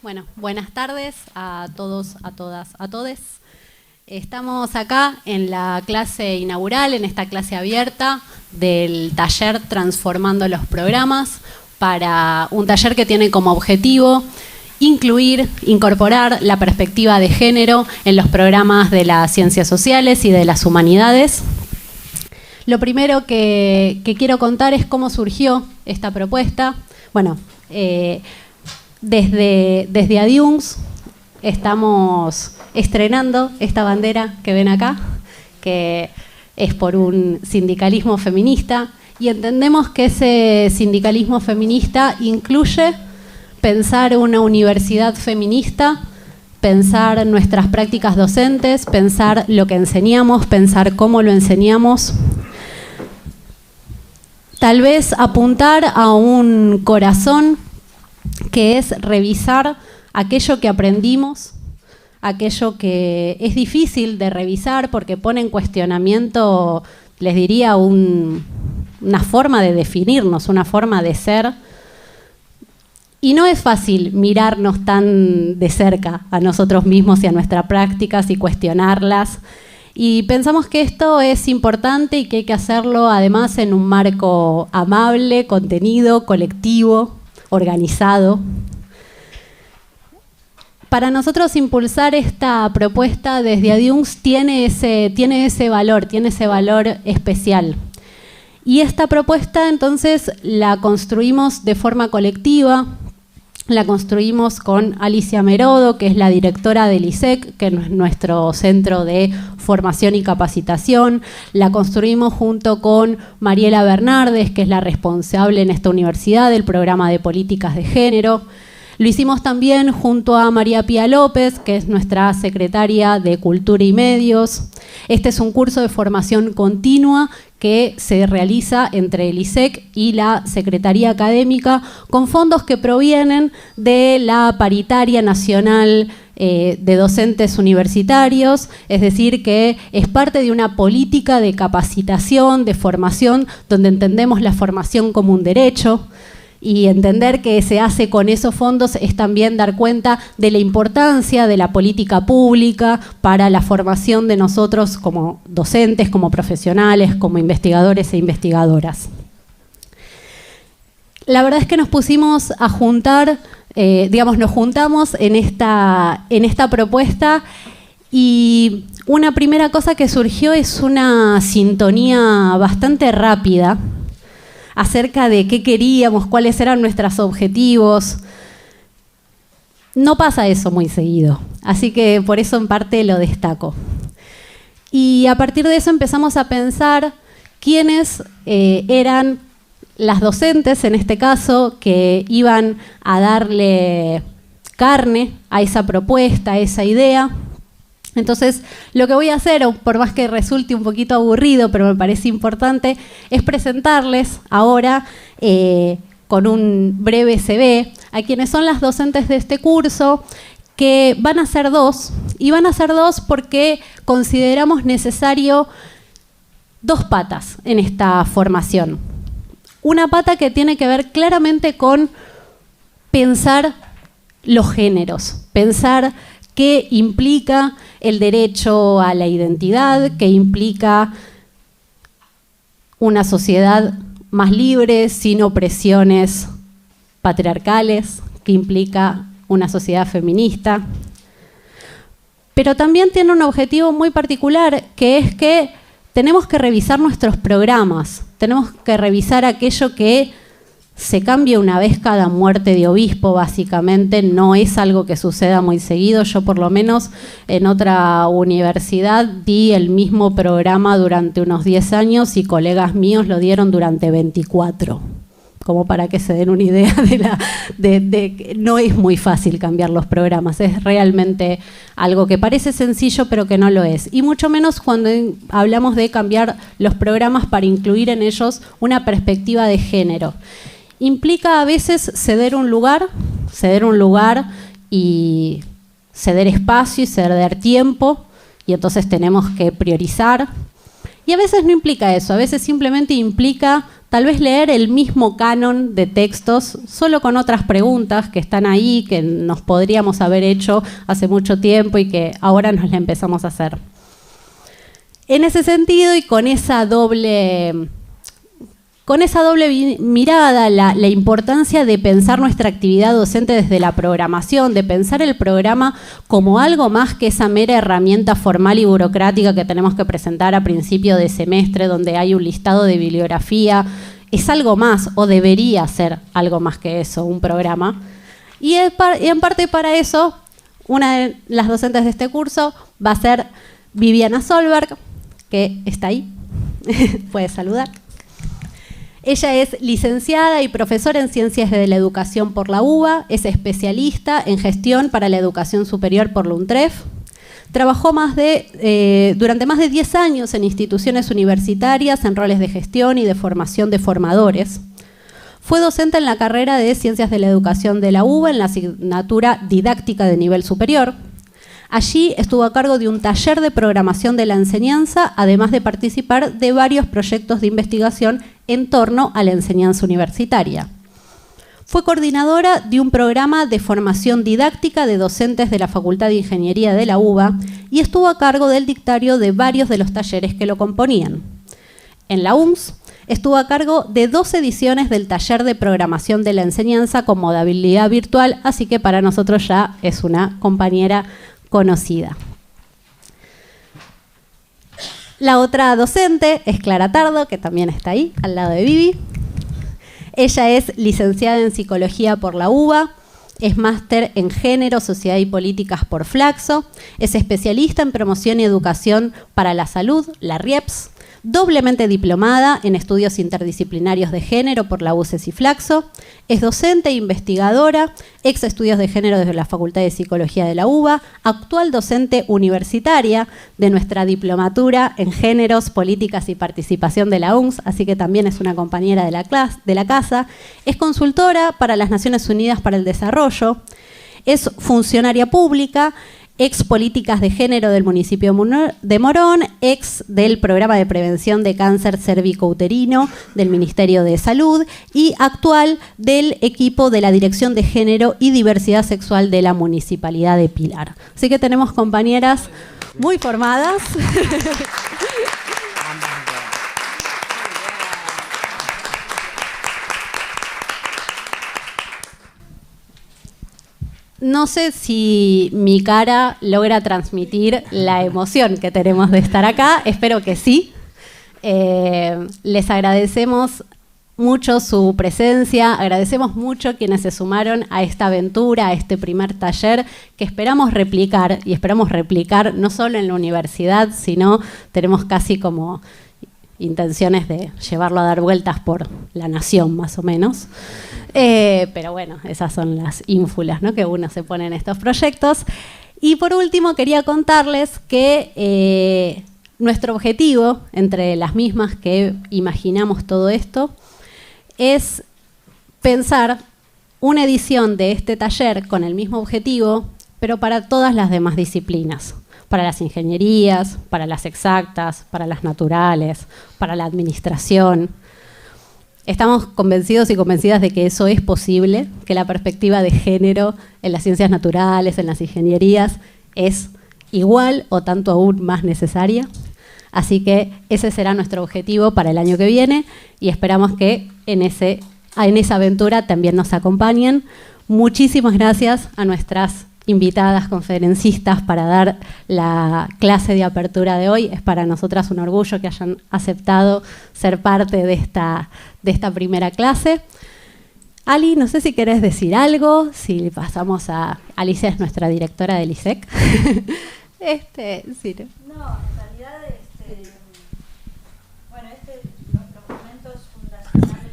Bueno, buenas tardes a todos, a todas, a todes. Estamos acá en la clase inaugural, en esta clase abierta del taller Transformando los Programas, para un taller que tiene como objetivo incorporar la perspectiva de género en los programas de las ciencias sociales y de las humanidades. Lo primero que quiero contar es cómo surgió esta propuesta. Bueno, desde ADIUNS estamos estrenando esta bandera que ven acá, que es por un sindicalismo feminista, y entendemos que ese sindicalismo feminista incluye pensar una universidad feminista, pensar nuestras prácticas docentes, pensar lo que enseñamos, pensar cómo lo enseñamos. Tal vez apuntar a un corazón que es revisar aquello que aprendimos, aquello que es difícil de revisar porque pone en cuestionamiento, les diría, una forma de definirnos, una forma de ser. Y no es fácil mirarnos tan de cerca a nosotros mismos y a nuestras prácticas y cuestionarlas. Y pensamos que esto es importante y que hay que hacerlo además en un marco amable, contenido, colectivo, organizado. Para nosotros impulsar esta propuesta desde ADIUNS tiene ese valor especial. Y esta propuesta entonces la construimos de forma colectiva, la construimos con Alicia Merodo, que es la directora del ISEC, que es nuestro centro de formación y capacitación. La construimos junto con Mariela Bernardes, que es la responsable en esta universidad del programa de políticas de género. Lo hicimos también junto a María Pía López, que es nuestra secretaria de Cultura y Medios. Este es un curso de formación continua que se realiza entre el ISEC y la Secretaría Académica con fondos que provienen de la Paritaria Nacional de Docentes Universitarios, es decir, que es parte de una política de capacitación, de formación, donde entendemos la formación como un derecho. Y entender que se hace con esos fondos es también dar cuenta de la importancia de la política pública para la formación de nosotros como docentes, como profesionales, como investigadores e investigadoras. La verdad es que nos pusimos a juntar, nos juntamos en esta propuesta, y una primera cosa que surgió es una sintonía bastante rápida acerca de qué queríamos, cuáles eran nuestros objetivos. No pasa eso muy seguido, así que por eso en parte lo destaco. Y a partir de eso empezamos a pensar quiénes eran las docentes, en este caso, que iban a darle carne a esa propuesta, a esa idea. Entonces, lo que voy a hacer, por más que resulte un poquito aburrido, pero me parece importante, es presentarles ahora, con un breve CV, a quienes son las docentes de este curso, que van a ser dos, y van a ser dos porque consideramos necesario dos patas en esta formación. Una pata que tiene que ver claramente con pensar los géneros, pensar qué implica el derecho a la identidad, qué implica una sociedad más libre, sin opresiones patriarcales, qué implica una sociedad feminista. Pero también tiene un objetivo muy particular, que es que tenemos que revisar nuestros programas, tenemos que revisar aquello que se cambia una vez cada muerte de obispo, básicamente. No es algo que suceda muy seguido. Yo, por lo menos, en otra universidad di el mismo programa durante unos 10 años y colegas míos lo dieron durante 24. Como para que se den una idea de que no es muy fácil cambiar los programas. Es realmente algo que parece sencillo, pero que no lo es. Y mucho menos cuando hablamos de cambiar los programas para incluir en ellos una perspectiva de género. Implica a veces ceder un lugar y ceder espacio y ceder tiempo, y entonces tenemos que priorizar. Y a veces no implica eso, a veces simplemente implica tal vez leer el mismo canon de textos, solo con otras preguntas que están ahí, que nos podríamos haber hecho hace mucho tiempo y que ahora nos la empezamos a hacer. En ese sentido y con esa doble mirada, la importancia de pensar nuestra actividad docente desde la programación, de pensar el programa como algo más que esa mera herramienta formal y burocrática que tenemos que presentar a principio de semestre, donde hay un listado de bibliografía, es algo más, o debería ser algo más que eso, un programa. Y en parte para eso, una de las docentes de este curso va a ser Viviana Solberg, que está ahí, puede saludar. Ella es licenciada y profesora en Ciencias de la Educación por la UBA, es especialista en Gestión para la Educación Superior por la UNTREF. Trabajó durante más de 10 años en instituciones universitarias en roles de gestión y de formación de formadores. Fue docente en la carrera de Ciencias de la Educación de la UBA en la asignatura Didáctica de Nivel Superior. Allí estuvo a cargo de un taller de programación de la enseñanza, además de participar de varios proyectos de investigación en torno a la enseñanza universitaria. Fue coordinadora de un programa de formación didáctica de docentes de la Facultad de Ingeniería de la UBA y estuvo a cargo del dictario de varios de los talleres que lo componían. En la UMS estuvo a cargo de 2 ediciones del taller de programación de la enseñanza con modalidad virtual, así que para nosotros ya es una compañera conocida. La otra docente es Clara Tardo, que también está ahí, al lado de Vivi. Ella es licenciada en Psicología por la UBA, es máster en Género, Sociedad y Políticas por Flaxo, es especialista en Promoción y Educación para la Salud, la RIEPS, doblemente diplomada en Estudios Interdisciplinarios de Género por la UCES y Flaxo, es docente e investigadora, ex Estudios de Género desde la Facultad de Psicología de la UBA, actual docente universitaria de nuestra diplomatura en Géneros, Políticas y Participación de la UNS, así que también es una compañera de la casa, es consultora para las Naciones Unidas para el Desarrollo, es funcionaria pública, ex Políticas de Género del municipio de Morón, ex del Programa de Prevención de Cáncer Cérvico-Uterino del Ministerio de Salud y actual del equipo de la Dirección de Género y Diversidad Sexual de la Municipalidad de Pilar. Así que tenemos compañeras muy formadas. No sé si mi cara logra transmitir la emoción que tenemos de estar acá, espero que sí. Les agradecemos mucho su presencia, agradecemos mucho quienes se sumaron a esta aventura, a este primer taller que esperamos replicar, y esperamos replicar no solo en la universidad, sino tenemos casi como intenciones de llevarlo a dar vueltas por la nación, más o menos. Pero bueno, esas son las ínfulas, ¿no?, que uno se pone en estos proyectos. Y por último, quería contarles que nuestro objetivo, entre las mismas que imaginamos todo esto, es pensar una edición de este taller con el mismo objetivo, pero para todas las demás disciplinas. Para las ingenierías, para las exactas, para las naturales, para la administración. Estamos convencidos y convencidas de que eso es posible, que la perspectiva de género en las ciencias naturales, en las ingenierías, es igual o tanto aún más necesaria. Así que ese será nuestro objetivo para el año que viene y esperamos que en esa aventura también nos acompañen. Muchísimas gracias a nuestras invitadas conferencistas para dar la clase de apertura de hoy. Es para nosotras un orgullo que hayan aceptado ser parte de esta primera clase. Ali, no sé si querés decir algo, si pasamos a Alicia, es nuestra directora del ISEC. Sí, ¿no? No, en realidad, bueno, los momentos fundacionales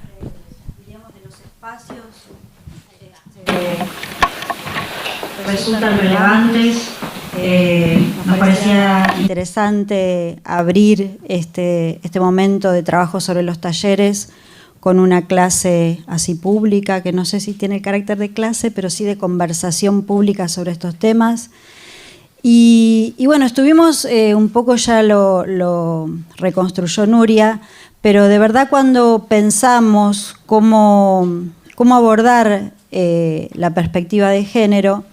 diríamos, de los espacios resultan relevantes. Nos parecía interesante abrir este momento de trabajo sobre los talleres con una clase así pública, que no sé si tiene carácter de clase, pero sí de conversación pública sobre estos temas. Y bueno, estuvimos un poco, ya lo reconstruyó Nuria, pero de verdad cuando pensamos cómo abordar la perspectiva de género,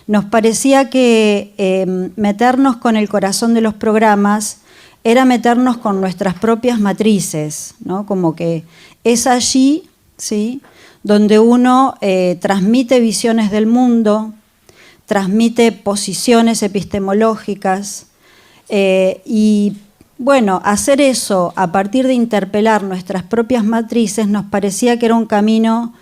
nos parecía que meternos con el corazón de los programas era meternos con nuestras propias matrices, ¿no? Como que es allí, ¿sí?, donde uno transmite visiones del mundo, transmite posiciones epistemológicas y, bueno, hacer eso a partir de interpelar nuestras propias matrices nos parecía que era un camino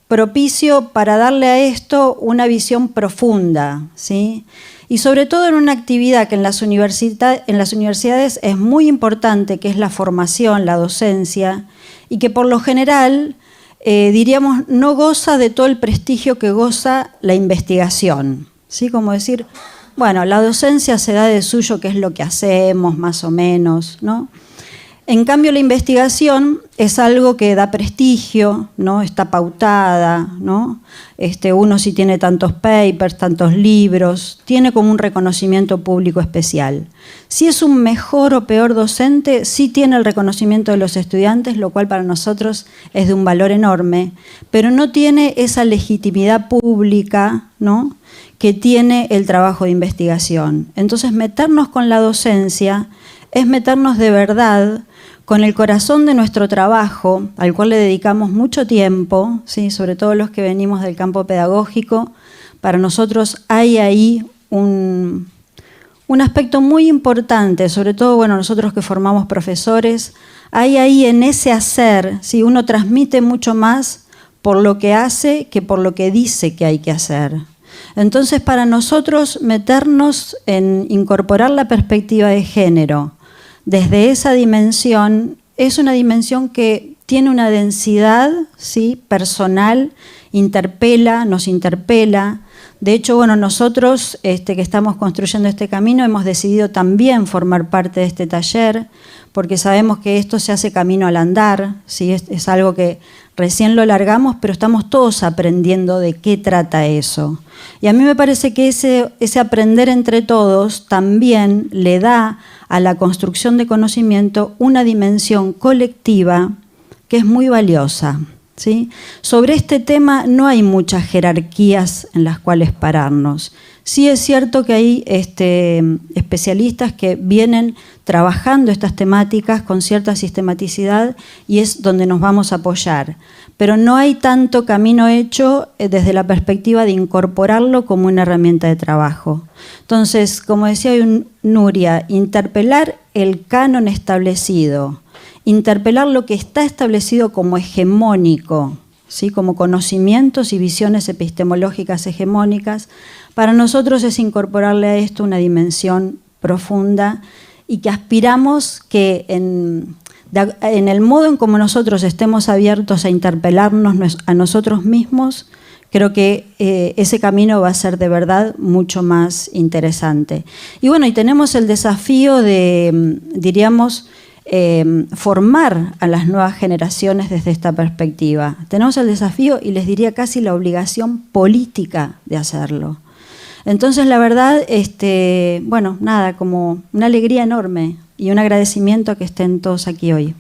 propicio para darle a esto una visión profunda, ¿sí? Y sobre todo en una actividad que en las universidades es muy importante, que es la formación, la docencia, y que por lo general, diríamos, no goza de todo el prestigio que goza la investigación, ¿sí? Como decir, bueno, la docencia se da de suyo, que es lo que hacemos, más o menos, ¿no? En cambio, la investigación es algo que da prestigio, ¿no? Está pautada, ¿no? Uno, si tiene tantos papers, tantos libros, tiene como un reconocimiento público especial. Si es un mejor o peor docente, sí tiene el reconocimiento de los estudiantes, lo cual para nosotros es de un valor enorme, pero no tiene esa legitimidad pública, ¿no?, que tiene el trabajo de investigación. Entonces, meternos con la docencia es meternos de verdad con el corazón de nuestro trabajo, al cual le dedicamos mucho tiempo, ¿sí?, sobre todo los que venimos del campo pedagógico. Para nosotros hay ahí un aspecto muy importante, sobre todo, bueno, nosotros que formamos profesores, hay ahí en ese hacer, ¿sí?, uno transmite mucho más por lo que hace que por lo que dice que hay que hacer. Entonces, para nosotros, meternos en incorporar la perspectiva de género desde esa dimensión es una dimensión que tiene una densidad, ¿sí?, personal, nos interpela. De hecho, bueno, nosotros que estamos construyendo este camino hemos decidido también formar parte de este taller, porque sabemos que esto se hace camino al andar, ¿sí? Es algo que recién lo largamos, pero estamos todos aprendiendo de qué trata eso. Y a mí me parece que ese aprender entre todos también le da a la construcción de conocimiento una dimensión colectiva que es muy valiosa, ¿sí? Sobre este tema no hay muchas jerarquías en las cuales pararnos. Sí es cierto que hay especialistas que vienen trabajando estas temáticas con cierta sistematicidad y es donde nos vamos a apoyar. Pero no hay tanto camino hecho desde la perspectiva de incorporarlo como una herramienta de trabajo. Entonces, como decía Nuria, interpelar el canon establecido, interpelar lo que está establecido como hegemónico, ¿sí?, como conocimientos y visiones epistemológicas hegemónicas, para nosotros es incorporarle a esto una dimensión profunda y que aspiramos que en el modo en como nosotros estemos abiertos a interpelarnos a nosotros mismos, creo que ese camino va a ser de verdad mucho más interesante. Y bueno, y tenemos el desafío de, diríamos, formar a las nuevas generaciones desde esta perspectiva. Tenemos el desafío y les diría casi la obligación política de hacerlo. Entonces, la verdad, bueno, nada, como una alegría enorme y un agradecimiento a que estén todos aquí hoy.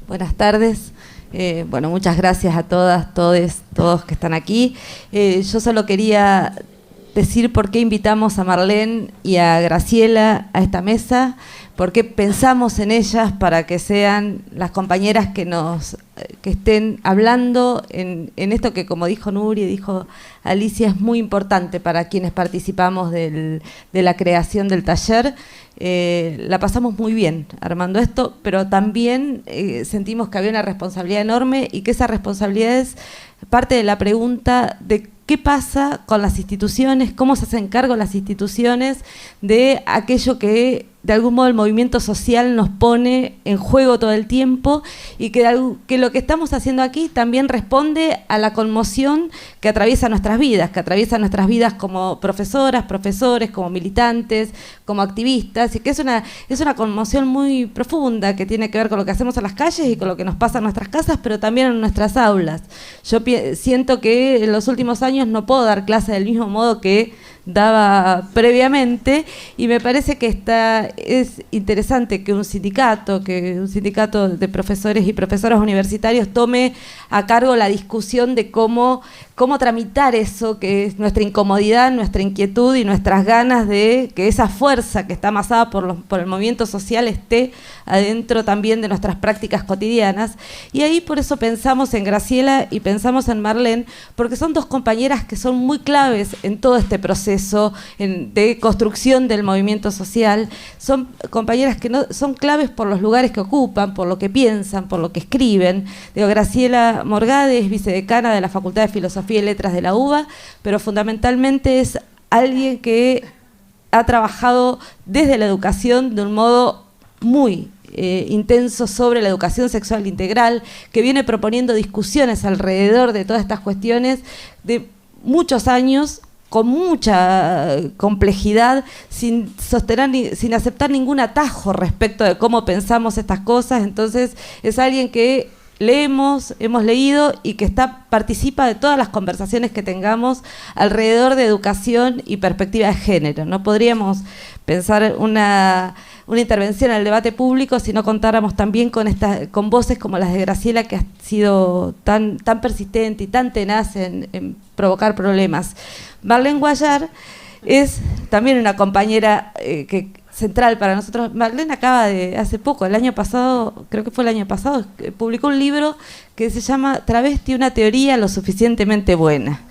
Buenas tardes. Bueno, muchas gracias a todas, todos que están aquí. Yo solo quería decir por qué invitamos a Marlene y a Graciela a esta mesa, por qué pensamos en ellas para que sean las compañeras que estén hablando en esto que, como dijo Nuria y dijo Alicia, es muy importante para quienes participamos de la creación del taller. La pasamos muy bien armando esto, pero también sentimos que había una responsabilidad enorme y que esa responsabilidad es parte de la pregunta de qué pasa con las instituciones, cómo se hacen cargo las instituciones de aquello que de algún modo el movimiento social nos pone en juego todo el tiempo y que lo lo que estamos haciendo aquí también responde a la conmoción que atraviesa nuestras vidas como profesoras, profesores, como militantes, como activistas, y que es una conmoción muy profunda que tiene que ver con lo que hacemos en las calles y con lo que nos pasa en nuestras casas, pero también en nuestras aulas. Yo siento que en los últimos años no puedo dar clase del mismo modo que daba previamente, y me parece que es interesante que un sindicato de profesores y profesoras universitarios tome a cargo la discusión de cómo tramitar eso, que es nuestra incomodidad, nuestra inquietud y nuestras ganas de que esa fuerza que está amasada por el movimiento social esté adentro también de nuestras prácticas cotidianas. Y ahí por eso pensamos en Graciela y pensamos en Marlene, porque son dos compañeras que son muy claves en todo este proceso de construcción del movimiento social. Son compañeras que son claves por los lugares que ocupan, por lo que piensan, por lo que escriben. Graciela Morgade es vicedecana de la Facultad de Filosofía y Letras de la UBA, pero fundamentalmente es alguien que ha trabajado desde la educación de un modo muy intenso sobre la educación sexual integral, que viene proponiendo discusiones alrededor de todas estas cuestiones de muchos años, con mucha complejidad, sin aceptar ningún atajo respecto de cómo pensamos estas cosas. Entonces es alguien que hemos leído y que participa de todas las conversaciones que tengamos alrededor de educación y perspectiva de género. No podríamos pensar una intervención en el debate público si no contáramos también con voces como las de Graciela, que ha sido tan persistente y tan tenaz en provocar problemas. Marlene Guayar es también una compañera central para nosotros. Marlene acaba hace poco, el año pasado, creo que fue el año pasado, publicó un libro que se llama Travesti, una teoría lo suficientemente buena.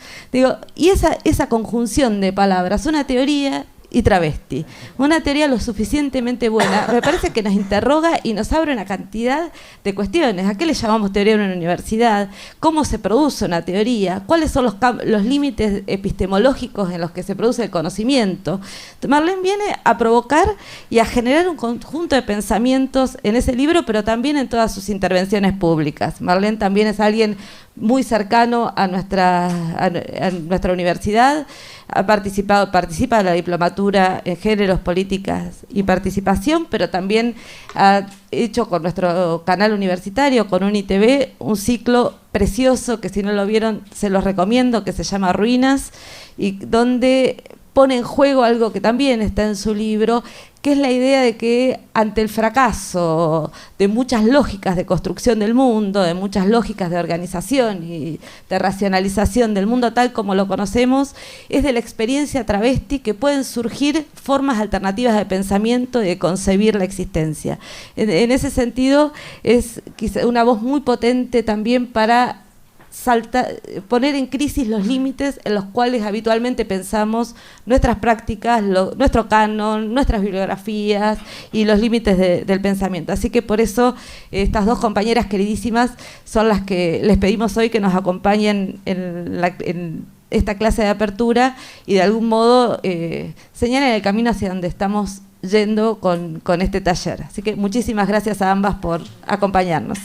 Y esa conjunción de palabras, una teoría y travesti, una teoría lo suficientemente buena, me parece que nos interroga y nos abre una cantidad de cuestiones. ¿A qué le llamamos teoría en una universidad? ¿Cómo se produce una teoría? ¿Cuáles son los límites epistemológicos en los que se produce el conocimiento? Marlene viene a provocar y a generar un conjunto de pensamientos en ese libro, pero también en todas sus intervenciones públicas. Marlene también es alguien muy cercano a nuestra universidad, participa de la diplomatura en géneros, políticas y participación, pero también ha hecho con nuestro canal universitario, con UniTV, un ciclo precioso que si no lo vieron se los recomiendo, que se llama Ruinas, y donde pone en juego algo que también está en su libro, que es la idea de que ante el fracaso de muchas lógicas de construcción del mundo, de muchas lógicas de organización y de racionalización del mundo tal como lo conocemos, es de la experiencia travesti que pueden surgir formas alternativas de pensamiento y de concebir la existencia. En ese sentido, es quizá una voz muy potente también para poner en crisis los límites en los cuales habitualmente pensamos nuestras prácticas, nuestro canon, nuestras bibliografías y los límites del pensamiento. Así que por eso estas dos compañeras queridísimas son las que les pedimos hoy que nos acompañen en esta clase de apertura y de algún modo señalen el camino hacia donde estamos yendo con este taller. Así que muchísimas gracias a ambas por acompañarnos.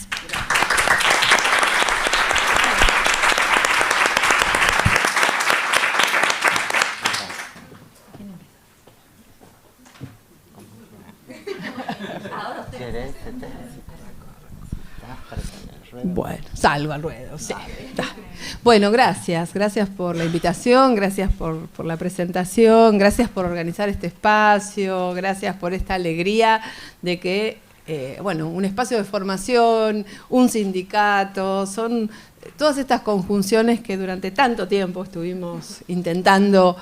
Bueno, salgo al ruedo, sí. Bueno, gracias por la invitación, gracias por la presentación, gracias por organizar este espacio, gracias por esta alegría de que, un espacio de formación, un sindicato, son todas estas conjunciones que durante tanto tiempo estuvimos intentando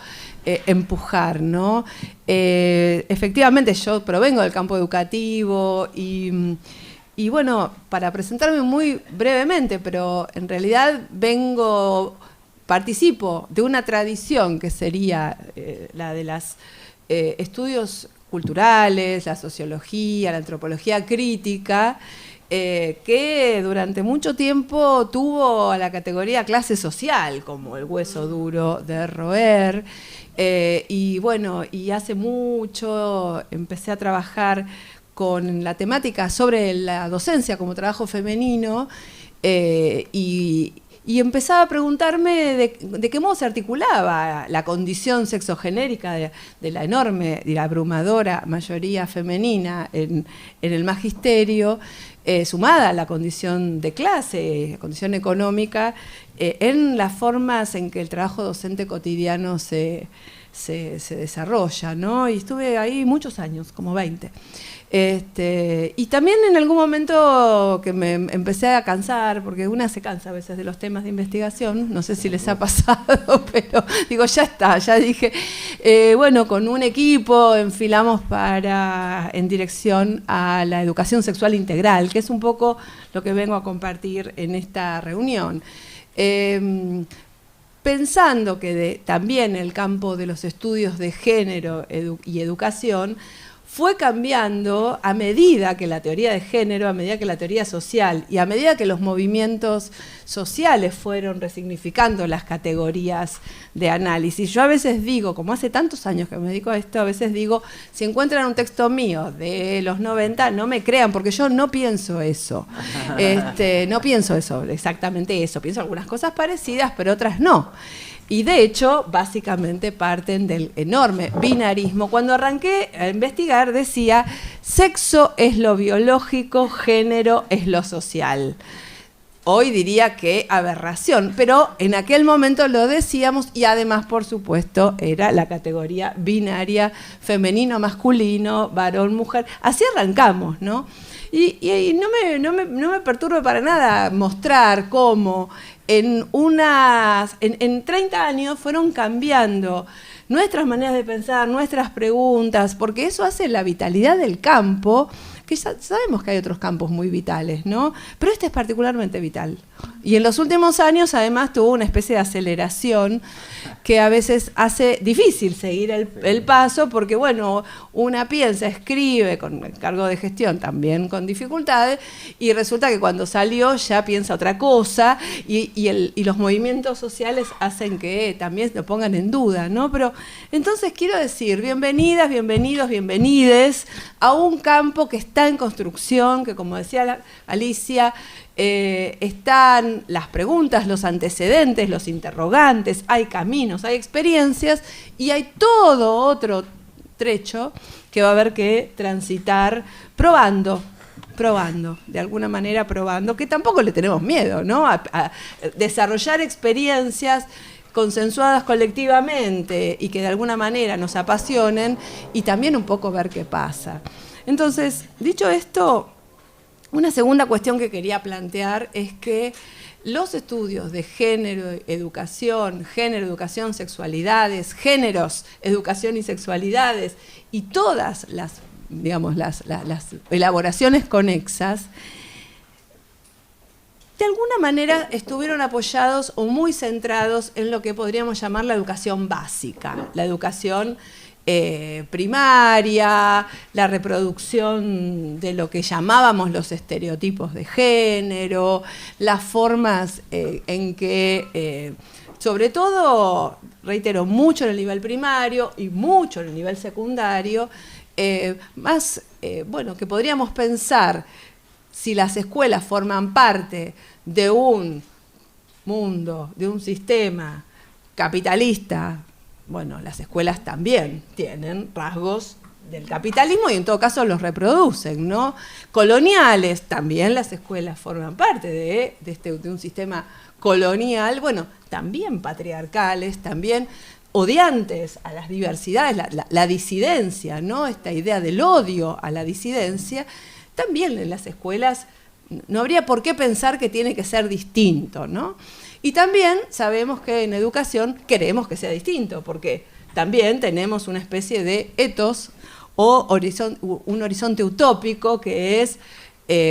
empujar, ¿no? Efectivamente, yo provengo del campo educativo y bueno, para presentarme muy brevemente, pero en realidad participo de una tradición que sería la de los estudios culturales, la sociología, la antropología crítica, que durante mucho tiempo tuvo a la categoría clase social, como el hueso duro de roer, y hace mucho empecé a trabajar con la temática sobre la docencia como trabajo femenino Y empezaba a preguntarme de qué modo se articulaba la condición sexogenérica de la enorme y la abrumadora mayoría femenina en el magisterio, sumada a la condición de clase, condición económica, en las formas en que el trabajo docente cotidiano se desarrolla, ¿no? Y estuve ahí muchos años, como 20. Y también en algún momento que me empecé a cansar, porque una se cansa a veces de los temas de investigación, no sé si les ha pasado, pero digo, ya está, ya dije, bueno, con un equipo enfilamos en dirección a la educación sexual integral, que es un poco lo que vengo a compartir en esta reunión. Pensando que también el campo de los estudios de género y educación fue cambiando a medida que la teoría de género, a medida que la teoría social y a medida que los movimientos sociales fueron resignificando las categorías de análisis. Yo a veces digo, como hace tantos años que me dedico a esto, a veces digo, si encuentran un texto mío de los 90, no me crean, porque yo no pienso eso. No pienso eso, exactamente eso. Pienso algunas cosas parecidas, pero otras no. Y de hecho, básicamente parten del enorme binarismo. Cuando arranqué a investigar decía, sexo es lo biológico, género es lo social. Hoy diría que aberración, pero en aquel momento lo decíamos y además, por supuesto, era la categoría binaria, femenino-masculino, varón-mujer. Así arrancamos, ¿no? Y no me perturba para nada mostrar cómo en 30 años fueron cambiando nuestras maneras de pensar, nuestras preguntas, porque eso hace la vitalidad del campo, que ya sabemos que hay otros campos muy vitales, ¿no? Pero este es particularmente vital. Y en los últimos años, además, tuvo una especie de aceleración que a veces hace difícil seguir el paso, porque, bueno, una piensa, escribe con el cargo de gestión también con dificultades, y resulta que cuando salió ya piensa otra cosa, y los movimientos sociales hacen que también lo pongan en duda, ¿no? Pero entonces quiero decir, bienvenidas, bienvenidos, bienvenides a un campo que está en construcción, que como decía Alicia, están las preguntas, los antecedentes, los interrogantes, hay caminos, hay experiencias y hay todo otro trecho que va a haber que transitar probando, de alguna manera probando, que tampoco le tenemos miedo, ¿no? A desarrollar experiencias consensuadas colectivamente y que de alguna manera nos apasionen y también un poco ver qué pasa. Entonces, dicho esto, una segunda cuestión que quería plantear es que los estudios de género, educación, sexualidades, géneros, educación y sexualidades y todas las, digamos, las elaboraciones conexas, de alguna manera estuvieron apoyados o muy centrados en lo que podríamos llamar la educación básica, la educación primaria, la reproducción de lo que llamábamos los estereotipos de género, las formas en que, sobre todo, reitero, mucho en el nivel primario y mucho en el nivel secundario, bueno, que podríamos pensar si las escuelas forman parte de un mundo, de un sistema capitalista. Bueno, las escuelas también tienen rasgos del capitalismo y en todo caso los reproducen, ¿no? Coloniales, también las escuelas forman parte de un sistema colonial, bueno, también patriarcales, también odiantes a las diversidades, la disidencia, ¿no? Esta idea del odio a la disidencia, también en las escuelas no habría por qué pensar que tiene que ser distinto, ¿no? Y también sabemos que en educación queremos que sea distinto, porque también tenemos una especie de etos o un horizonte utópico que es,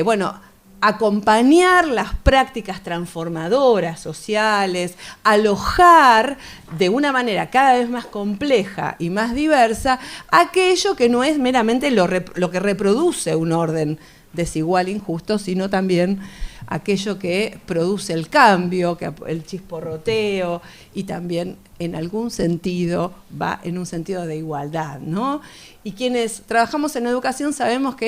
bueno, acompañar las prácticas transformadoras sociales, alojar de una manera cada vez más compleja y más diversa aquello que no es meramente lo que reproduce un orden desigual, injusto, sino también aquello que produce el cambio, que el chisporroteo, y también en algún sentido va en un sentido de igualdad, ¿no? Y quienes trabajamos en educación sabemos que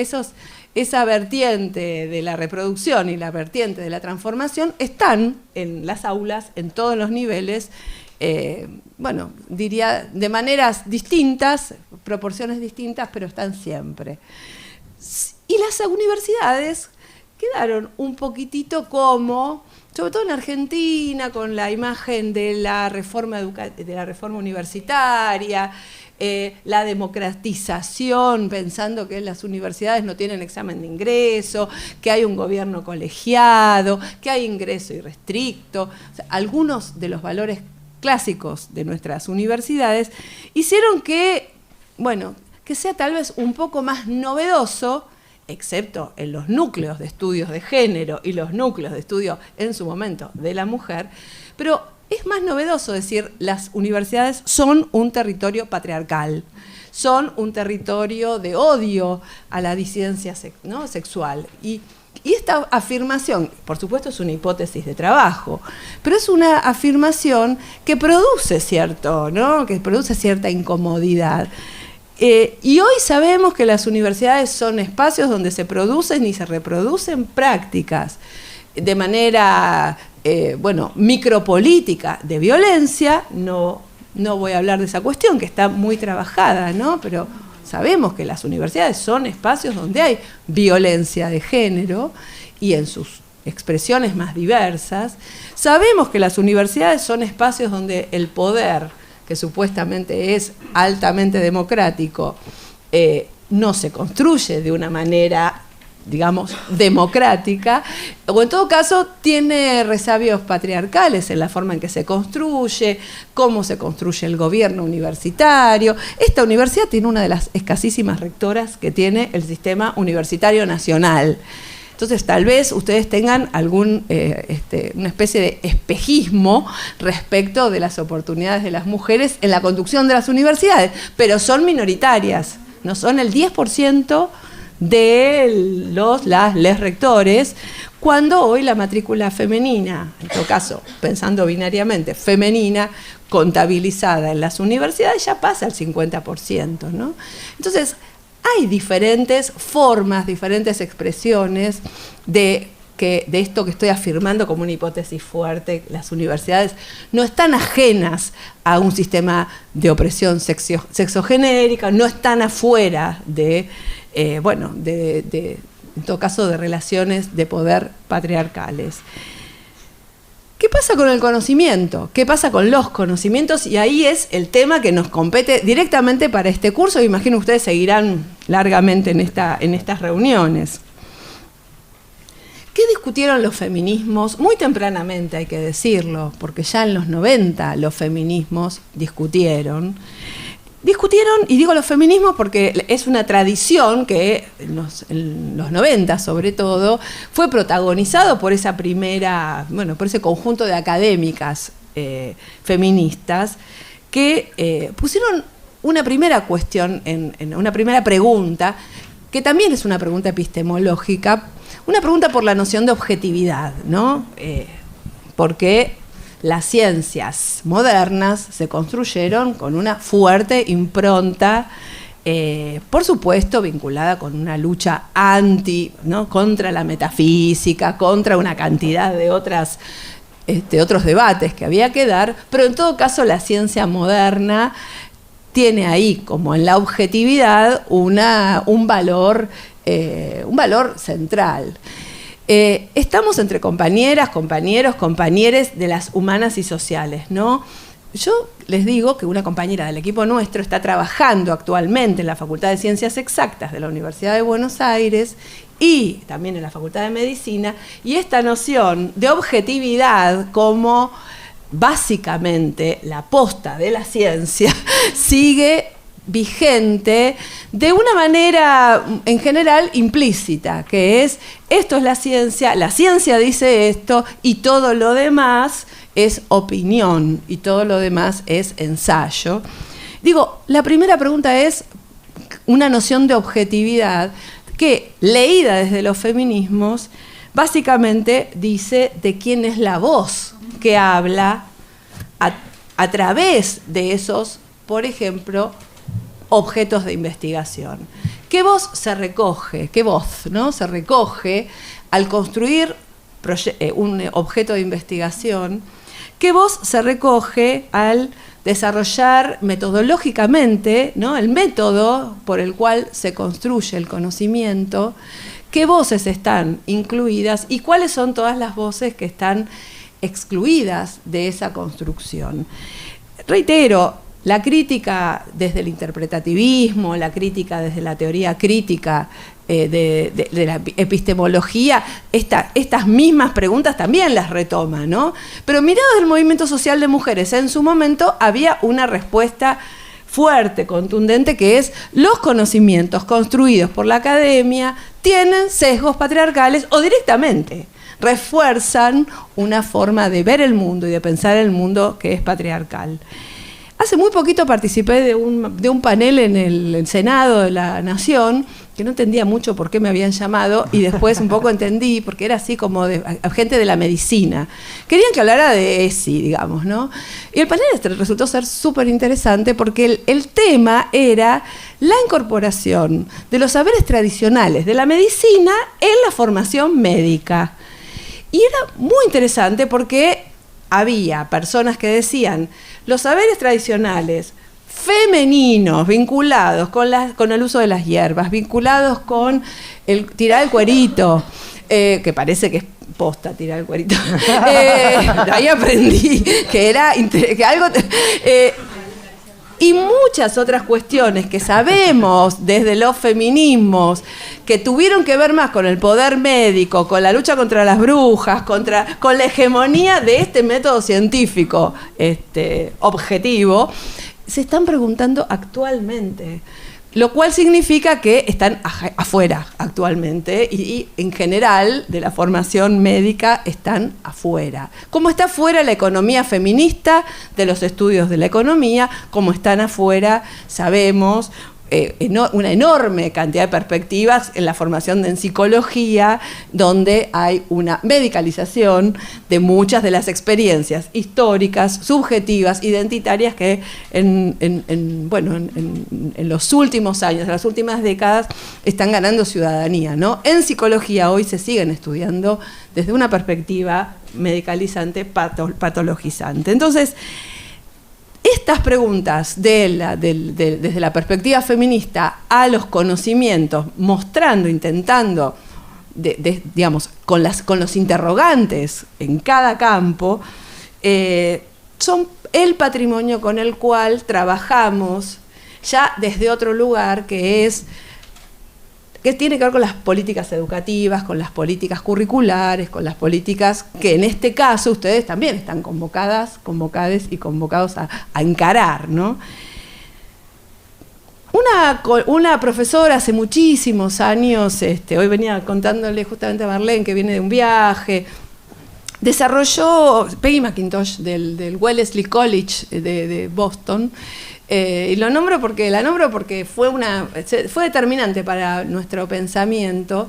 esa vertiente de la reproducción y la vertiente de la transformación están en las aulas, en todos los niveles, bueno, diría de maneras distintas, proporciones distintas, pero están siempre. Y las universidades quedaron un poquitito como, sobre todo en Argentina, con la imagen de la reforma universitaria, la democratización, pensando que las universidades no tienen examen de ingreso, que hay un gobierno colegiado, que hay ingreso irrestricto. O sea, algunos de los valores clásicos de nuestras universidades hicieron que, bueno, que sea tal vez un poco más novedoso, excepto en los núcleos de estudios de género y los núcleos de estudio en su momento de la mujer, pero es más novedoso decir las universidades son un territorio patriarcal, son un territorio de odio a la disidencia sexual. Y esta afirmación, por supuesto, es una hipótesis de trabajo, pero es una afirmación que produce que produce cierta incomodidad. Y hoy sabemos que las universidades son espacios donde se producen y se reproducen prácticas de manera, micropolítica de violencia. No voy a hablar de esa cuestión, que está muy trabajada, ¿no? Pero sabemos que las universidades son espacios donde hay violencia de género y en sus expresiones más diversas. Sabemos que las universidades son espacios donde el poder, que supuestamente es altamente democrático, no se construye de una manera, digamos, democrática, o en todo caso tiene resabios patriarcales en la forma en que se construye, cómo se construye el gobierno universitario. Esta universidad tiene una de las escasísimas rectoras que tiene el sistema universitario nacional. Entonces, tal vez ustedes tengan una especie de espejismo respecto de las oportunidades de las mujeres en la conducción de las universidades, pero son minoritarias, no son el 10% de les rectores, cuando hoy la matrícula femenina, en todo caso, pensando binariamente, femenina, contabilizada en las universidades ya pasa al 50%, ¿no? Entonces, hay diferentes formas, diferentes expresiones de esto que estoy afirmando como una hipótesis fuerte. Las universidades no están ajenas a un sistema de opresión sexogenérica, no están afuera en todo caso, de relaciones de poder patriarcales. ¿Qué pasa con el conocimiento? ¿Qué pasa con los conocimientos? Y ahí es el tema que nos compete directamente para este curso. Imagino ustedes seguirán largamente en estas reuniones. ¿Qué discutieron los feminismos? Muy tempranamente, hay que decirlo, porque ya en los 90 los feminismos discutieron, y digo los feminismos porque es una tradición que en los 90 sobre todo, fue protagonizado por por ese conjunto de académicas feministas que pusieron una primera cuestión, en una primera pregunta, que también es una pregunta epistemológica, una pregunta por la noción de objetividad, ¿no? Porque las ciencias modernas se construyeron con una fuerte impronta, por supuesto, vinculada con una lucha contra la metafísica, contra una cantidad de otros debates que había que dar, pero en todo caso la ciencia moderna tiene ahí, como en la objetividad, un valor central. Estamos entre compañeras, compañeros, compañeres de las humanas y sociales, ¿no? Yo les digo que una compañera del equipo nuestro está trabajando actualmente en la Facultad de Ciencias Exactas de la Universidad de Buenos Aires y también en la Facultad de Medicina, y esta noción de objetividad como básicamente la posta de la ciencia sigue vigente de una manera en general implícita, que es: esto es la ciencia dice esto y todo lo demás es opinión y todo lo demás es ensayo. Digo, la primera pregunta es una noción de objetividad que, leída desde los feminismos, básicamente dice de quién es la voz que habla a través de esos, por ejemplo, objetos de investigación. ¿Qué voz se recoge? ¿Qué voz, no? Se recoge al construir un objeto de investigación. ¿Qué voz se recoge al desarrollar metodológicamente, ¿no?, el método por el cual se construye el conocimiento? ¿Qué voces están incluidas y cuáles son todas las voces que están excluidas de esa construcción? Reitero, la crítica desde el interpretativismo, la crítica desde la teoría crítica de la epistemología, estas mismas preguntas también las retoma, ¿no? Pero mirado del movimiento social de mujeres, en su momento había una respuesta fuerte, contundente, que es: los conocimientos construidos por la academia tienen sesgos patriarcales o directamente refuerzan una forma de ver el mundo y de pensar el mundo que es patriarcal. Hace muy poquito participé de un panel en el Senado de la Nación, que no entendía mucho por qué me habían llamado, y después un poco entendí, porque era así como de gente de la medicina. Querían que hablara de ESI, digamos, ¿no? Y el panel resultó ser súper interesante porque el tema era la incorporación de los saberes tradicionales de la medicina en la formación médica. Y era muy interesante porque había personas que decían: los saberes tradicionales femeninos vinculados con el uso de las hierbas, vinculados con el tirar el cuerito, que parece que es posta tirar el cuerito. Ahí aprendí que era que algo... y muchas otras cuestiones que sabemos desde los feminismos que tuvieron que ver más con el poder médico, con la lucha contra las brujas, con la hegemonía de este método científico objetivo, se están preguntando actualmente. Lo cual significa que están afuera actualmente y en general de la formación médica están afuera. Como está afuera la economía feminista de los estudios de la economía, como están afuera, sabemos, una enorme cantidad de perspectivas en la formación en psicología, donde hay una medicalización de muchas de las experiencias históricas, subjetivas, identitarias que en los últimos años, en las últimas décadas, están ganando ciudadanía, ¿no? En psicología hoy se siguen estudiando desde una perspectiva medicalizante, patologizante. Entonces, estas preguntas desde la perspectiva feminista a los conocimientos, mostrando, intentando, digamos, con los interrogantes en cada campo, son el patrimonio con el cual trabajamos ya desde otro lugar, que tiene que ver con las políticas educativas, con las políticas curriculares, con las políticas que en este caso ustedes también están convocades y convocados a encarar, ¿no? Una profesora hace muchísimos años, hoy venía contándole justamente a Marlene que viene de un viaje, desarrolló Peggy McIntosh del Wellesley College de Boston. Y la nombro porque fue determinante para nuestro pensamiento.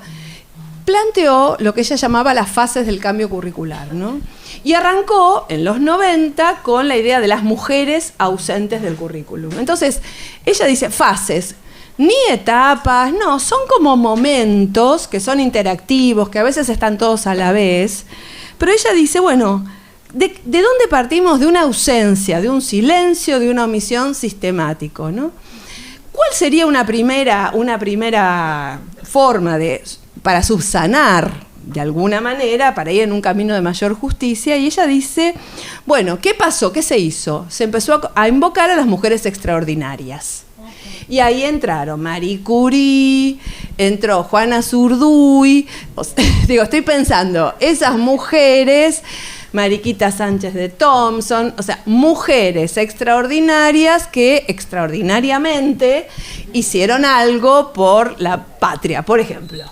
Planteó lo que ella llamaba las fases del cambio curricular, ¿no? Y arrancó en los 90 con la idea de las mujeres ausentes del currículum. Entonces, ella dice fases, ni etapas, no, son como momentos que son interactivos, que a veces están todos a la vez. Pero ella dice, bueno, ¿de dónde partimos? De una ausencia, de un silencio, de una omisión sistemático, ¿no? ¿Cuál sería una primera forma para subsanar, de alguna manera, para ir en un camino de mayor justicia? Y ella dice, bueno, ¿qué pasó? ¿Qué se hizo? Se empezó a invocar a las mujeres extraordinarias. Y ahí entraron Marie Curie, entró Juana Zurduy, estoy pensando, esas mujeres, Mariquita Sánchez de Thompson, o sea, mujeres extraordinarias que extraordinariamente hicieron algo por la patria, por ejemplo.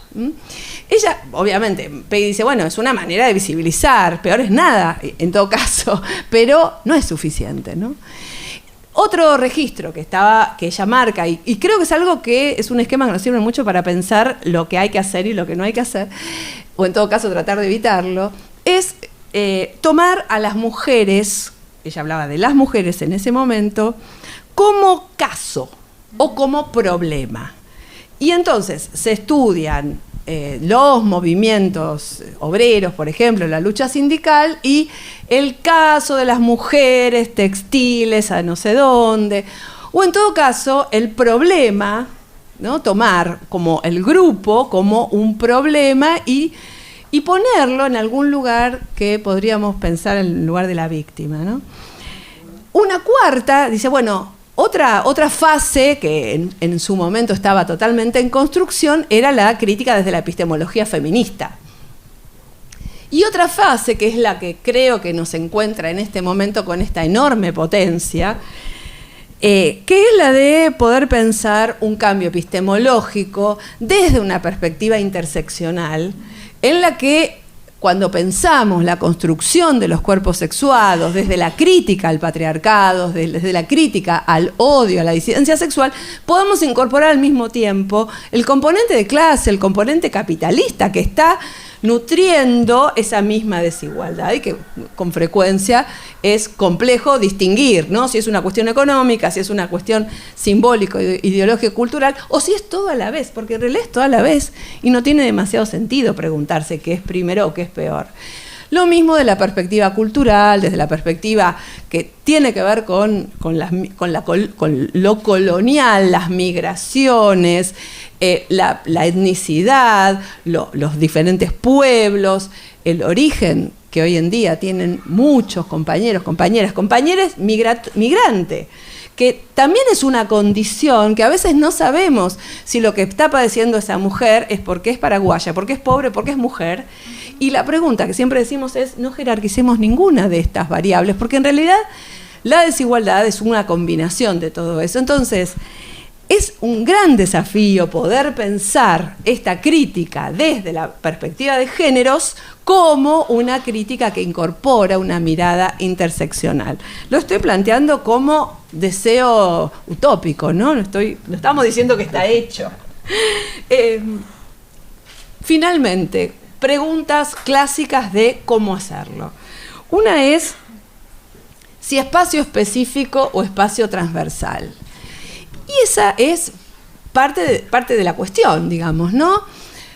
Ella, obviamente, Peggy dice, bueno, es una manera de visibilizar, peor es nada, en todo caso, pero no es suficiente, ¿no? Otro registro que ella marca, y creo que es algo que es un esquema que nos sirve mucho para pensar lo que hay que hacer y lo que no hay que hacer, o en todo caso tratar de evitarlo, es tomar a las mujeres, ella hablaba de las mujeres en ese momento, como caso o como problema. Y entonces se estudian los movimientos obreros, por ejemplo, la lucha sindical, y el caso de las mujeres textiles a no sé dónde, o en todo caso el problema, ¿no? Tomar como el grupo como un problema y ponerlo en algún lugar que podríamos pensar en el lugar de la víctima, ¿no? Una cuarta dice, bueno, otra fase que en su momento estaba totalmente en construcción era la crítica desde la epistemología feminista. Y otra fase, que es la que creo que nos encuentra en este momento con esta enorme potencia, que es la de poder pensar un cambio epistemológico desde una perspectiva interseccional, en la que cuando pensamos la construcción de los cuerpos sexuados, desde la crítica al patriarcado, desde la crítica al odio, a la disidencia sexual, podemos incorporar al mismo tiempo el componente de clase, el componente capitalista que está nutriendo esa misma desigualdad y que con frecuencia es complejo distinguir, ¿no? Si es una cuestión económica, si es una cuestión simbólica, ideológica, cultural, o si es todo a la vez, porque en realidad es todo a la vez y no tiene demasiado sentido preguntarse qué es primero o qué es peor. Lo mismo de la perspectiva cultural, desde la perspectiva que tiene que ver con lo colonial, las migraciones, la etnicidad, los diferentes pueblos, el origen que hoy en día tienen muchos compañeros, compañeras migrantes, que también es una condición que a veces no sabemos si lo que está padeciendo esa mujer es porque es paraguaya, porque es pobre, porque es mujer. Y la pregunta que siempre decimos es, no jerarquicemos ninguna de estas variables, porque en realidad la desigualdad es una combinación de todo eso. Entonces, es un gran desafío poder pensar esta crítica desde la perspectiva de géneros como una crítica que incorpora una mirada interseccional. Lo estoy planteando como deseo utópico, ¿no? No estamos diciendo que está hecho. Finalmente, preguntas clásicas de cómo hacerlo. Una es si espacio específico o espacio transversal. Y esa es parte de la cuestión, digamos, ¿no?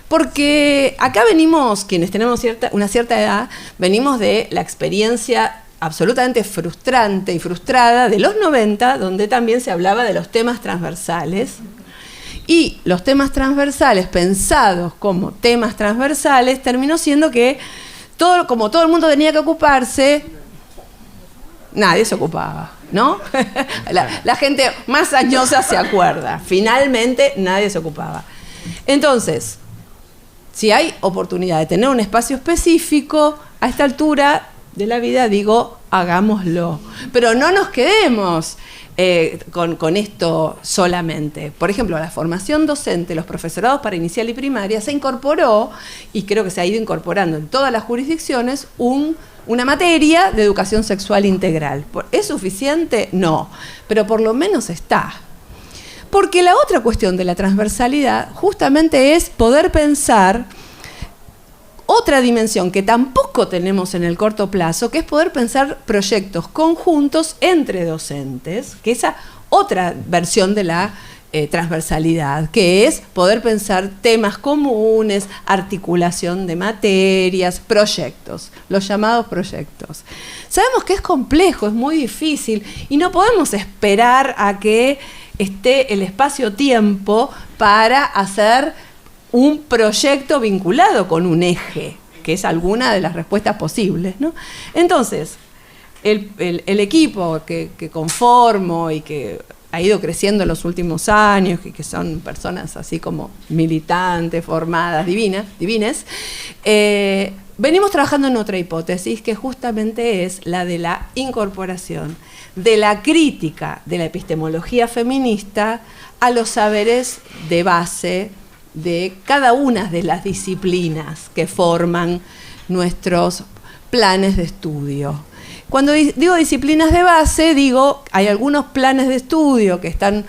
Porque acá venimos, quienes tenemos una cierta edad, venimos de la experiencia absolutamente frustrante y frustrada de los 90, donde también se hablaba de los temas transversales. Y los temas transversales, pensados como temas transversales, terminó siendo que como todo el mundo tenía que ocuparse, nadie se ocupaba, ¿no? La gente más añosa se acuerda. Finalmente nadie se ocupaba. Entonces, si hay oportunidad de tener un espacio específico, a esta altura de la vida digo, hagámoslo. Pero no nos quedemos con esto solamente. Por ejemplo, la formación docente, los profesorados para inicial y primaria, se incorporó, y creo que se ha ido incorporando en todas las jurisdicciones, una materia de educación sexual integral. ¿Es suficiente? No, pero por lo menos está. Porque la otra cuestión de la transversalidad justamente es poder pensar otra dimensión que tampoco tenemos en el corto plazo, que es poder pensar proyectos conjuntos entre docentes, que esa otra versión de la transversalidad, que es poder pensar temas comunes, articulación de materias, proyectos, los llamados proyectos. Sabemos que es complejo, es muy difícil y no podemos esperar a que esté el espacio-tiempo para hacer un proyecto vinculado con un eje, que es alguna de las respuestas posibles, ¿no? Entonces, el equipo que conformo y que ha ido creciendo en los últimos años, que son personas así como militantes, formadas, divines, venimos trabajando en otra hipótesis que justamente es la de la incorporación de la crítica de la epistemología feminista a los saberes de base de cada una de las disciplinas que forman nuestros planes de estudio. Cuando digo disciplinas de base, digo, hay algunos planes de estudio que están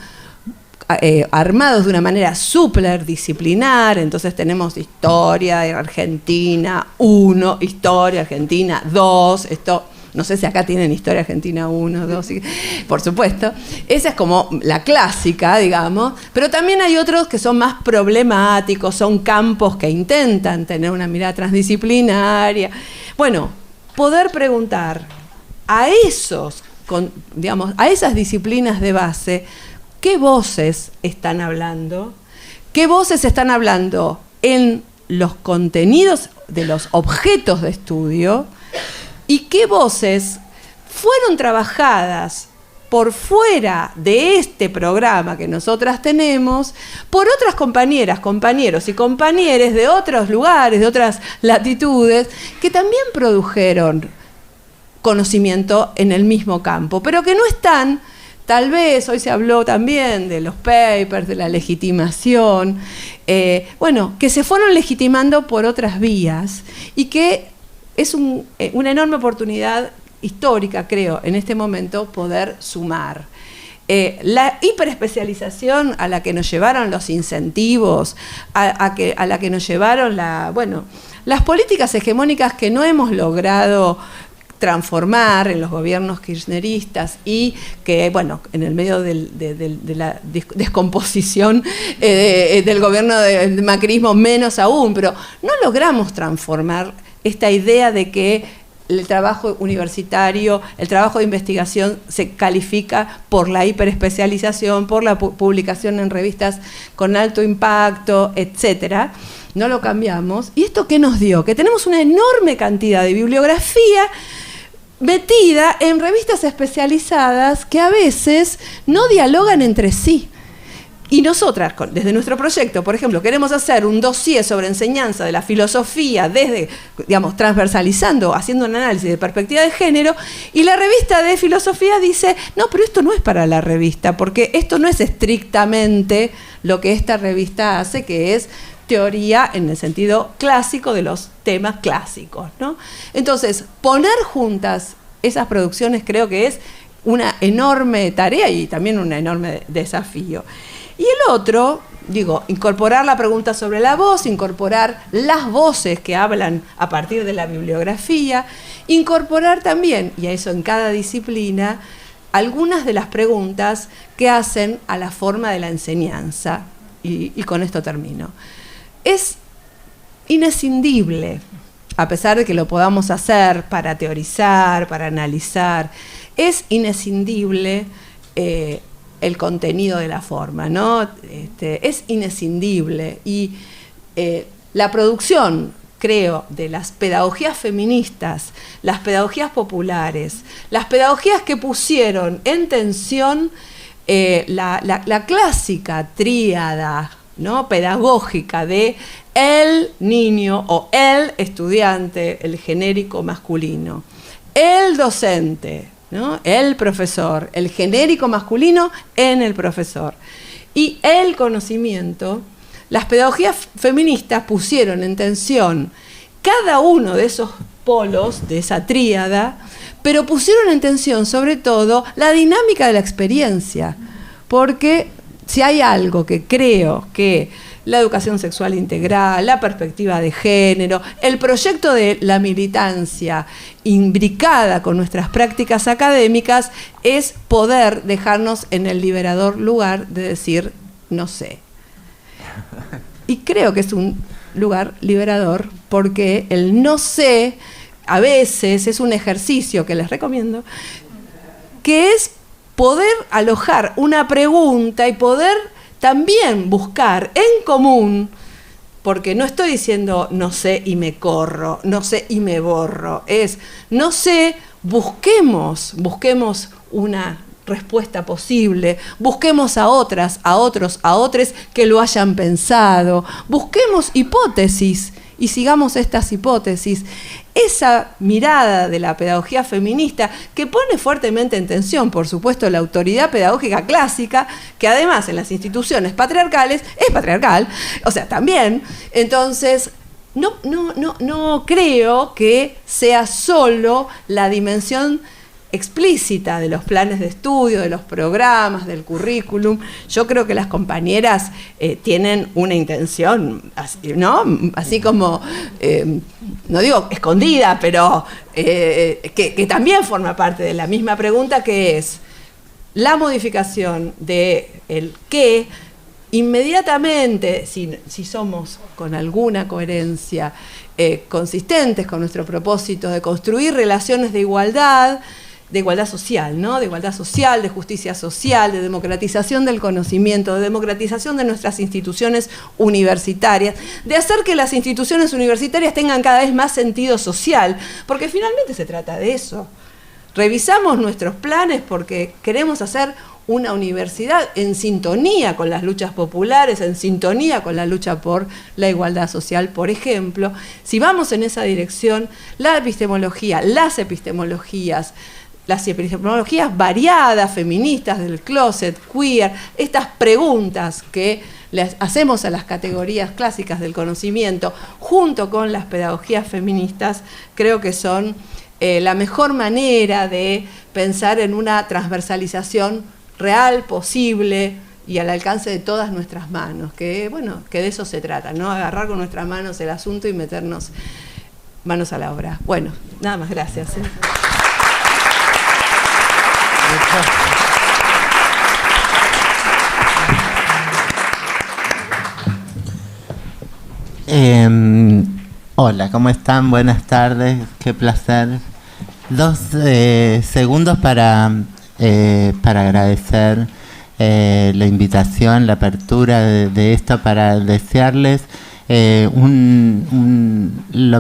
armados de una manera superdisciplinar. Entonces tenemos historia de Argentina 1, historia Argentina 2, esto... No sé si acá tienen historia argentina 1, 2, por supuesto. Esa es como la clásica, digamos. Pero también hay otros que son más problemáticos, son campos que intentan tener una mirada transdisciplinaria. Bueno, poder preguntar a a esas disciplinas de base, ¿qué voces están hablando? ¿Qué voces están hablando en los contenidos de los objetos de estudio? ¿Y qué voces fueron trabajadas por fuera de este programa que nosotras tenemos por otras compañeras, compañeros y compañeres de otros lugares, de otras latitudes, que también produjeron conocimiento en el mismo campo, pero que no están, tal vez, hoy se habló también de los papers, de la legitimación, que se fueron legitimando por otras vías y que es una enorme oportunidad histórica, creo, en este momento, poder sumar. La hiperespecialización a la que nos llevaron los incentivos, a la que nos llevaron las políticas hegemónicas que no hemos logrado transformar en los gobiernos kirchneristas y que, en el medio de la descomposición del gobierno del macrismo menos aún, pero no logramos transformar esta idea de que el trabajo universitario, el trabajo de investigación se califica por la hiperespecialización, por la publicación en revistas con alto impacto, etcétera. No lo cambiamos. ¿Y esto qué nos dio? Que tenemos una enorme cantidad de bibliografía metida en revistas especializadas que a veces no dialogan entre sí. Y nosotras, desde nuestro proyecto, por ejemplo, queremos hacer un dossier sobre enseñanza de la filosofía, transversalizando, haciendo un análisis de perspectiva de género, y la revista de filosofía dice, no, pero esto no es para la revista, porque esto no es estrictamente lo que esta revista hace, que es teoría en el sentido clásico de los temas clásicos, ¿no? Entonces, poner juntas esas producciones creo que es una enorme tarea y también un enorme desafío. Y el otro, incorporar la pregunta sobre la voz, incorporar las voces que hablan a partir de la bibliografía, incorporar también, y a eso en cada disciplina, algunas de las preguntas que hacen a la forma de la enseñanza. Y con esto termino. Es inescindible, a pesar de que lo podamos hacer para teorizar, para analizar, es inescindible el contenido de la forma, ¿no? Es inescindible. Y la producción, creo, de las pedagogías feministas, las pedagogías populares, las pedagogías que pusieron en tensión la clásica tríada, ¿no?, pedagógica de el niño o el estudiante, el genérico masculino, el docente, ¿no?, el profesor, el genérico masculino en el profesor, y el conocimiento. Las pedagogías feministas pusieron en tensión cada uno de esos polos, de esa tríada, pero pusieron en tensión sobre todo la dinámica de la experiencia, porque si hay algo que creo que la educación sexual integral, la perspectiva de género, el proyecto de la militancia imbricada con nuestras prácticas académicas, es poder dejarnos en el liberador lugar de decir no sé. Y creo que es un lugar liberador porque el no sé a veces es un ejercicio que les recomiendo, que es poder alojar una pregunta y poder también buscar en común, porque no estoy diciendo no sé y me corro, no sé y me borro, es no sé, busquemos una respuesta posible, busquemos a otras, a otros, a otros que lo hayan pensado, busquemos hipótesis y sigamos estas hipótesis. Esa mirada de la pedagogía feminista que pone fuertemente en tensión, por supuesto, la autoridad pedagógica clásica, que además en las instituciones patriarcales es patriarcal, o sea, también. Entonces, no creo que sea solo la dimensión explícita de los planes de estudio, de los programas, del currículum. Yo creo que las compañeras tienen una intención, ¿no? Así como, no digo escondida, pero que también forma parte de la misma pregunta, que es la modificación del qué. Inmediatamente, si somos con alguna coherencia consistentes con nuestro propósito de construir relaciones de igualdad social, ¿no? De igualdad social, de justicia social, de democratización del conocimiento, de democratización de nuestras instituciones universitarias, de hacer que las instituciones universitarias tengan cada vez más sentido social, porque finalmente se trata de eso. Revisamos nuestros planes porque queremos hacer una universidad en sintonía con las luchas populares, en sintonía con la lucha por la igualdad social, por ejemplo. Si vamos en esa dirección, la epistemología, las epistemologías variadas, feministas, del closet, queer, estas preguntas que les hacemos a las categorías clásicas del conocimiento, junto con las pedagogías feministas, creo que son la mejor manera de pensar en una transversalización real, posible y al alcance de todas nuestras manos, que bueno, que de eso se trata, ¿no? Agarrar con nuestras manos el asunto y meternos manos a la obra. Bueno, nada más, gracias. Hola, ¿cómo están? Buenas tardes, qué placer. 2 segundos para agradecer la invitación, la apertura de esto, para desearles lo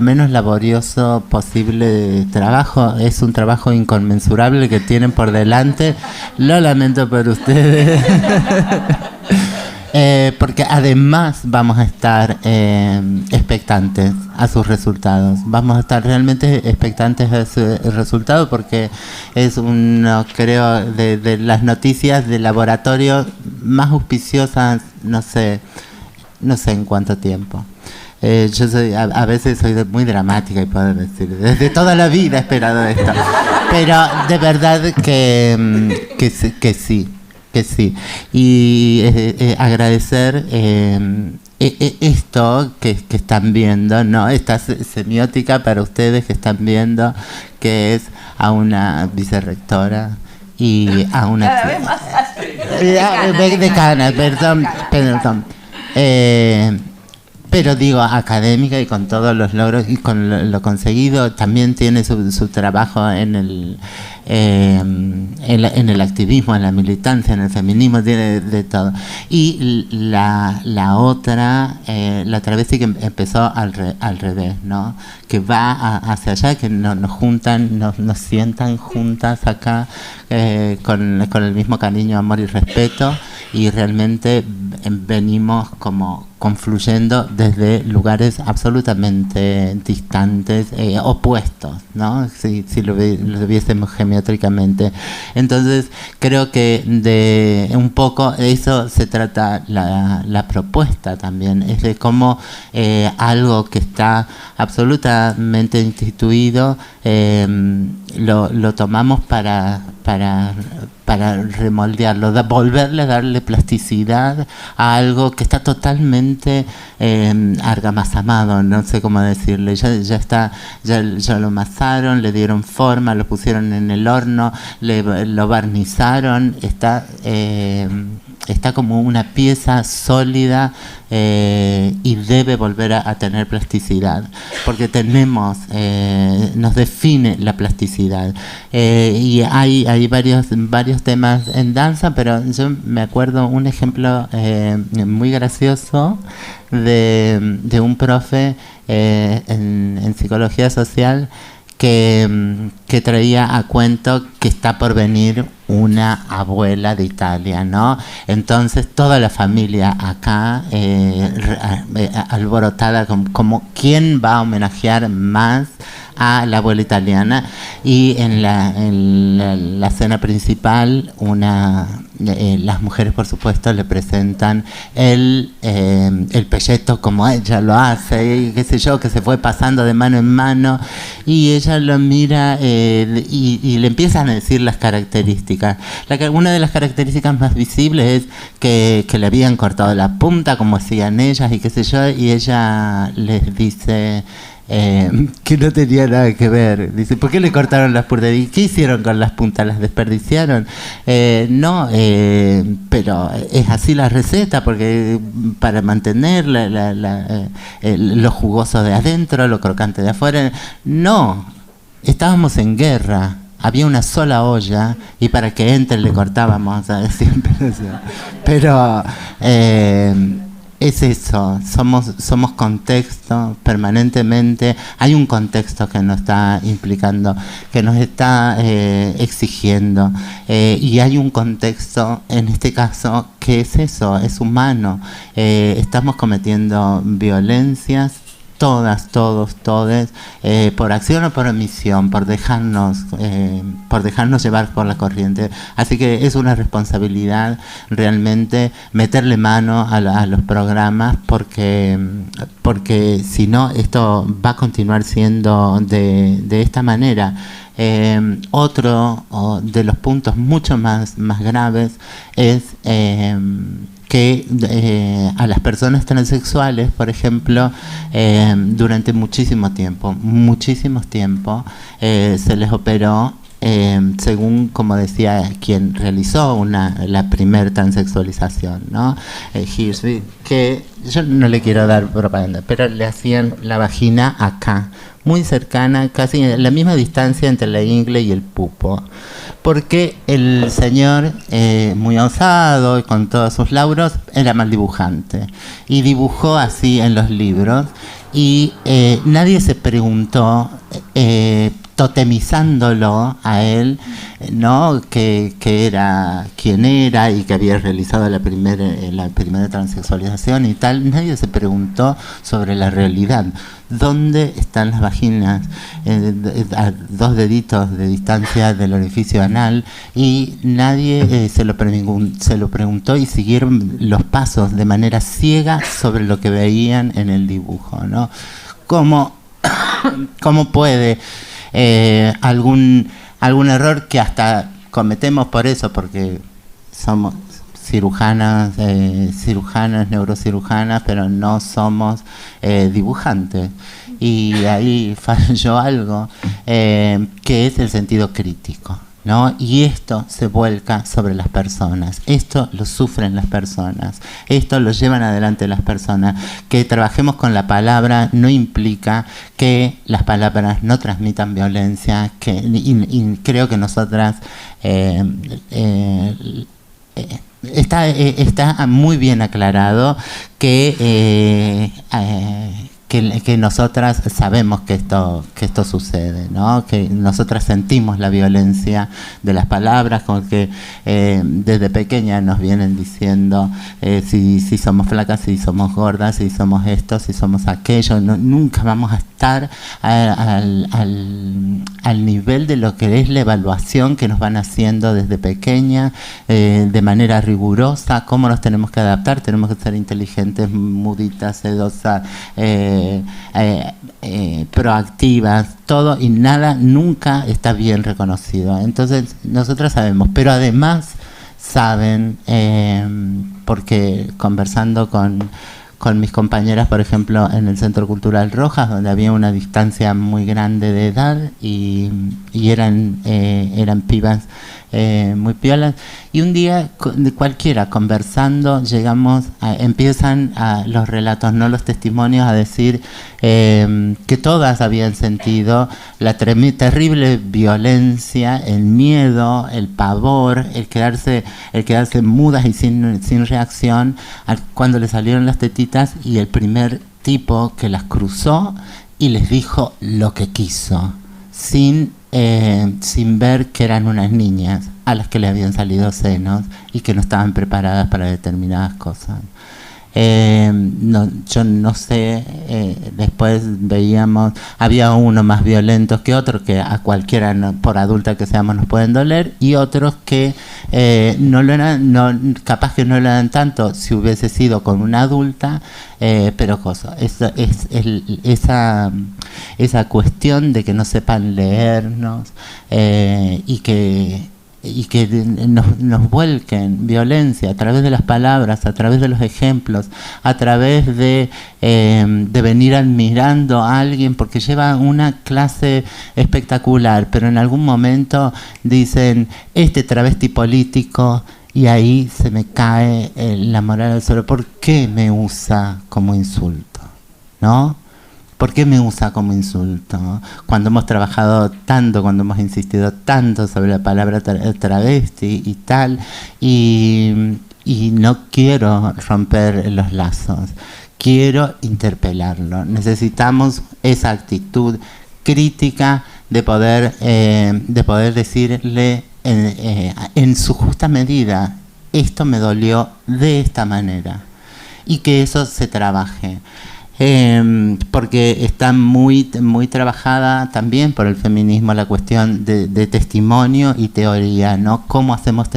menos laborioso posible trabajo. Es un trabajo inconmensurable que tienen por delante. Lo lamento por ustedes. Porque además vamos a estar expectantes a sus resultados. Vamos a estar realmente expectantes a su resultado, porque es uno, creo, de las noticias de laboratorio más auspiciosas, no sé en cuánto tiempo. Yo soy, a veces soy muy dramática y puedo decir, desde toda la vida he esperado esto. Pero de verdad que sí. Y agradecer esto que están viendo, ¿no? Esta semiótica para ustedes que están viendo, que es a una vicerrectora y a una decana, perdón. Pero digo, académica y con todos los logros y con lo conseguido, también tiene su trabajo en el activismo, en la militancia, en el feminismo, tiene de todo. Y la otra vez sí que empezó al revés, ¿no? Que va hacia allá, que nos juntan, nos sientan juntas acá con el mismo cariño, amor y respeto, y realmente venimos como confluyendo desde lugares absolutamente distantes, opuestos, ¿no? Si lo viésemos geométricamente. Entonces, creo que de un poco eso se trata la propuesta también, es de cómo algo que está absolutamente instituido lo tomamos para remoldearlo, volverle a darle plasticidad a algo que está totalmente argamazamado, no sé cómo decirle, ya lo amasaron, le dieron forma, lo pusieron en el horno, lo barnizaron, está como una pieza sólida y debe volver a tener plasticidad, porque nos define la plasticidad. Y hay varios temas en danza, pero yo me acuerdo un ejemplo muy gracioso de un profe en psicología social que traía a cuento que está por venir una abuela de Italia, ¿no? Entonces toda la familia acá alborotada como quién va a homenajear más a la abuela italiana, y en la cena principal una las mujeres, por supuesto, le presentan el pelleto como ella lo hace, y qué sé yo, que se fue pasando de mano en mano, y ella lo mira y le empiezan a decir las características. Una de las características más visibles es que le habían cortado la punta, como hacían ellas, y qué sé yo, y ella les dice... que no tenía nada que ver. Dice, ¿por qué le cortaron las puntas? ¿Y qué hicieron con las puntas? ¿Las desperdiciaron? No, pero es así la receta, porque para mantener lo jugoso de adentro, lo crocante de afuera. No, estábamos en guerra. Había una sola olla y para que entre le cortábamos, ¿sabes? Siempre. Pero... es eso, somos contexto permanentemente. Hay un contexto que nos está implicando, que nos está exigiendo, y hay un contexto, en este caso, que es eso, es humano. Estamos cometiendo violencias, todos, por acción o por omisión, por dejarnos llevar por la corriente. Así que es una responsabilidad realmente meterle mano a los programas, porque si no, esto va a continuar siendo de esta manera. Otro de los puntos mucho más graves es que a las personas transexuales, por ejemplo, durante muchísimo tiempo, se les operó, según, como decía quien realizó la primer transexualización, ¿no? Hirschby, que yo no le quiero dar propaganda, pero le hacían la vagina acá, muy cercana, casi a la misma distancia entre la ingle y el pupo, porque el señor, muy osado y con todos sus lauros, era mal dibujante y dibujó así en los libros, y nadie se preguntó, totemizándolo a él, ¿no? Que era quien era y que había realizado la primera transexualización y tal. Nadie se preguntó sobre la realidad. ¿Dónde están las vaginas? A 2 deditos de distancia del orificio anal, y nadie se lo preguntó, y siguieron los pasos de manera ciega sobre lo que veían en el dibujo, ¿no? ¿Cómo puede algún error que hasta cometemos por eso, porque somos cirujanas, neurocirujanas, pero no somos dibujantes? Y ahí falló algo, que es el sentido crítico, ¿no? Y esto se vuelca sobre las personas, esto lo sufren las personas, esto lo llevan adelante las personas. Que trabajemos con la palabra no implica que las palabras no transmitan violencia, y creo que nosotras está muy bien aclarado que nosotras sabemos que esto sucede, ¿no? Que nosotras sentimos la violencia de las palabras, con que desde pequeña nos vienen diciendo si somos flacas, si somos gordas, si somos esto, si somos aquello. Nunca vamos a estar al nivel de lo que es la evaluación que nos van haciendo desde pequeña, de manera rigurosa. ¿Cómo nos tenemos que adaptar? Tenemos que ser inteligentes, muditas, sedosas, proactivas, todo, y nada nunca está bien reconocido. Entonces nosotros sabemos, pero además saben, porque conversando con mis compañeras, por ejemplo, en el Centro Cultural Rojas, donde había una distancia muy grande de edad, y eran pibas muy piolas, y un día cualquiera conversando empiezan los relatos, no los testimonios, a decir que todas habían sentido la terrible violencia, el miedo, el pavor, el quedarse mudas y sin reacción cuando les salieron las tetitas, y el primer tipo que las cruzó y les dijo lo que quiso, sin ver que eran unas niñas a las que le habían salido senos y que no estaban preparadas para determinadas cosas. yo no sé, después veíamos, había unos más violentos que otros, que a cualquiera, por adulta que seamos, nos pueden doler, y otros que no lo eran, capaz que no lo eran tanto si hubiese sido con una adulta, pero esa cuestión de que no sepan leernos y que nos vuelquen violencia a través de las palabras, a través de los ejemplos, a través de venir admirando a alguien porque lleva una clase espectacular, pero en algún momento dicen, este travesti político, y ahí se me cae la moral al suelo. ¿Por qué me usa como insulto? ¿No? ¿Por qué me usa como insulto? Cuando hemos trabajado tanto, cuando hemos insistido tanto sobre la palabra travesti y tal, y no quiero romper los lazos, quiero interpelarlo. Necesitamos esa actitud crítica de poder decirle en su justa medida, esto me dolió de esta manera, y que eso se trabaje. Porque está muy trabajada también por el feminismo la cuestión de testimonio y teoría, ¿no? ¿Cómo hacemos?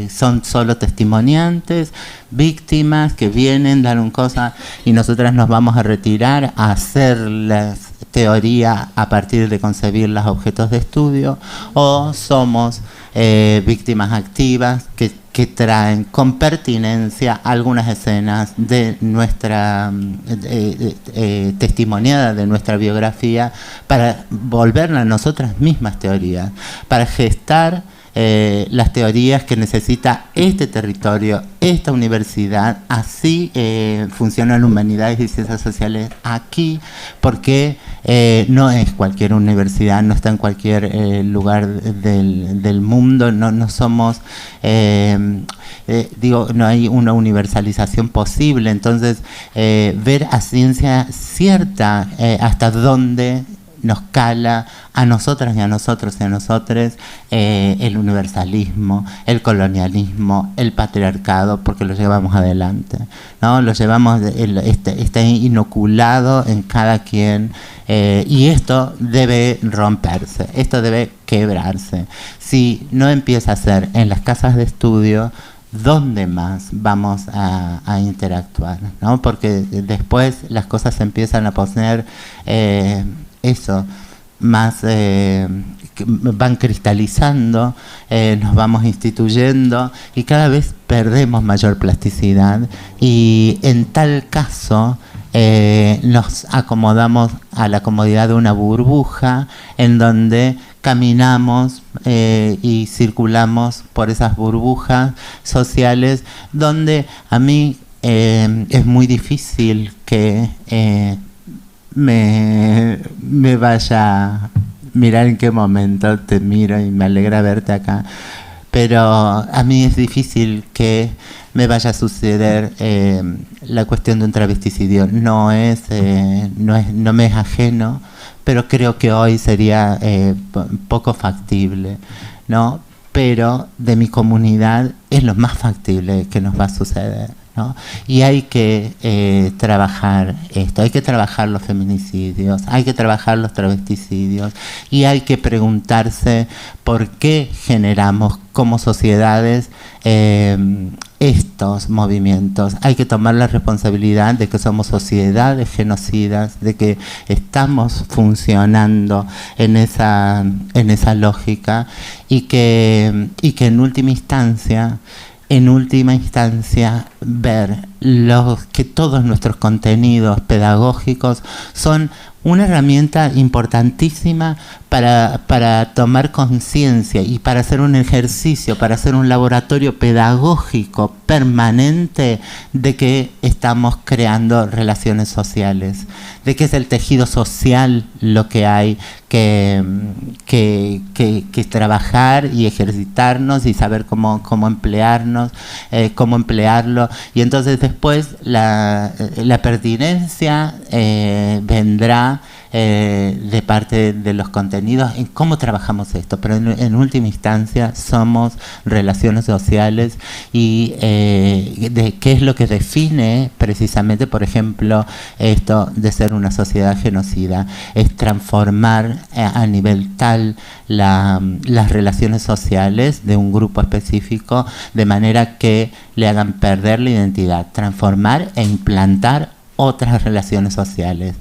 Son solo testimoniantes, víctimas que vienen, dan una cosa y nosotras nos vamos a retirar a hacerles teoría a partir de concebir los objetos de estudio, o somos víctimas activas que traen con pertinencia algunas escenas de nuestra testimoniada de nuestra biografía para volverla a nosotras mismas teorías, para gestar las teorías que necesita este territorio, esta universidad. Así funcionan humanidades y ciencias sociales aquí, porque no es cualquier universidad, no está en cualquier lugar del mundo, no somos, no hay una universalización posible. Entonces, ver a ciencia cierta hasta dónde nos cala a nosotras y a nosotros y a nosotres el universalismo, el colonialismo, el patriarcado, porque lo llevamos adelante, ¿no? Lo llevamos, está inoculado en cada quien, y esto debe romperse, esto debe quebrarse. Si no empieza a ser en las casas de estudio, ¿dónde más vamos a interactuar, ¿no? Porque después las cosas se empiezan a poner eso, más van cristalizando, nos vamos instituyendo y cada vez perdemos mayor plasticidad, y en tal caso nos acomodamos a la comodidad de una burbuja en donde caminamos y circulamos por esas burbujas sociales, donde a mí es muy difícil que me vaya, mirar en qué momento te miro y me alegra verte acá, pero a mí es difícil que me vaya a suceder la cuestión de un travesticidio. No me es ajeno, pero creo que hoy sería poco factible, ¿no? Pero de mi comunidad es lo más factible que nos va a suceder, ¿no? Y hay que trabajar esto, hay que trabajar los feminicidios, hay que trabajar los travesticidios, y hay que preguntarse por qué generamos como sociedades estos movimientos. Hay que tomar la responsabilidad de que somos sociedades genocidas, de que estamos funcionando en esa lógica, y que en última instancia ver que todos nuestros contenidos pedagógicos son una herramienta importantísima para tomar conciencia y para hacer un ejercicio, para hacer un laboratorio pedagógico permanente de que estamos creando relaciones sociales, de que es el tejido social lo que hay que trabajar y ejercitarnos y saber cómo emplearnos, cómo emplearlo. Y entonces después la pertinencia vendrá de parte de los contenidos, en cómo trabajamos esto, pero en última instancia somos relaciones sociales y de qué es lo que define precisamente, por ejemplo, esto de ser una sociedad genocida, es transformar a nivel tal las relaciones sociales de un grupo específico de manera que le hagan perder la identidad, transformar e implantar otras relaciones sociales.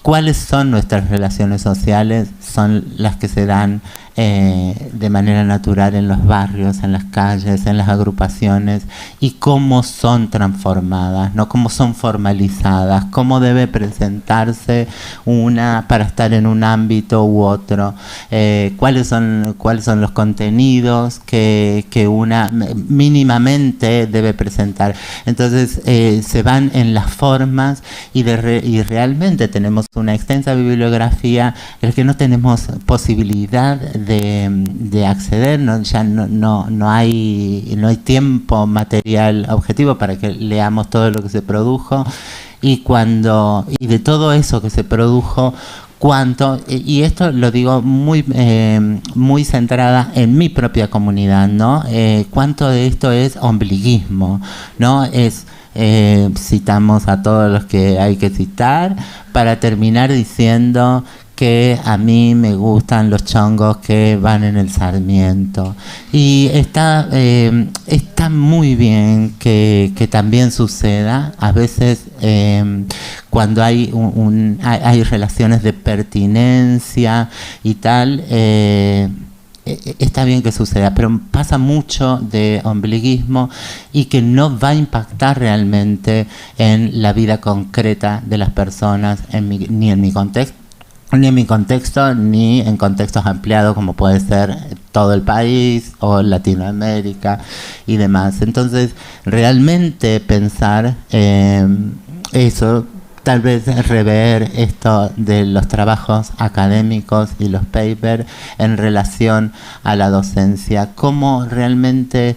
¿Cuáles son nuestras relaciones sociales? Son las que se dan de manera natural en los barrios, en las calles, en las agrupaciones, y cómo son transformadas, ¿no? Cómo son formalizadas, cómo debe presentarse una para estar en un ámbito u otro, cuáles son los contenidos que una mínimamente debe presentar. Entonces se van en las formas y realmente tenemos una extensa bibliografía en la que no tenemos posibilidad de acceder, ya no hay tiempo material objetivo para que leamos todo lo que se produjo y de todo eso que se produjo, cuánto, y esto lo digo muy centrada en mi propia comunidad, ¿no? Cuánto de esto es ombliguismo, ¿no? Citamos a todos los que hay que citar para terminar diciendo que a mí me gustan los chongos que van en el Sarmiento. Y está muy bien que también suceda. A veces cuando hay relaciones de pertinencia y tal, está bien que suceda, pero pasa mucho de ombliguismo y que no va a impactar realmente en la vida concreta de las personas, ni en mi contexto, ni en contextos ampliados como puede ser todo el país o Latinoamérica y demás. Entonces, realmente pensar eso, tal vez rever esto de los trabajos académicos y los papers en relación a la docencia, cómo realmente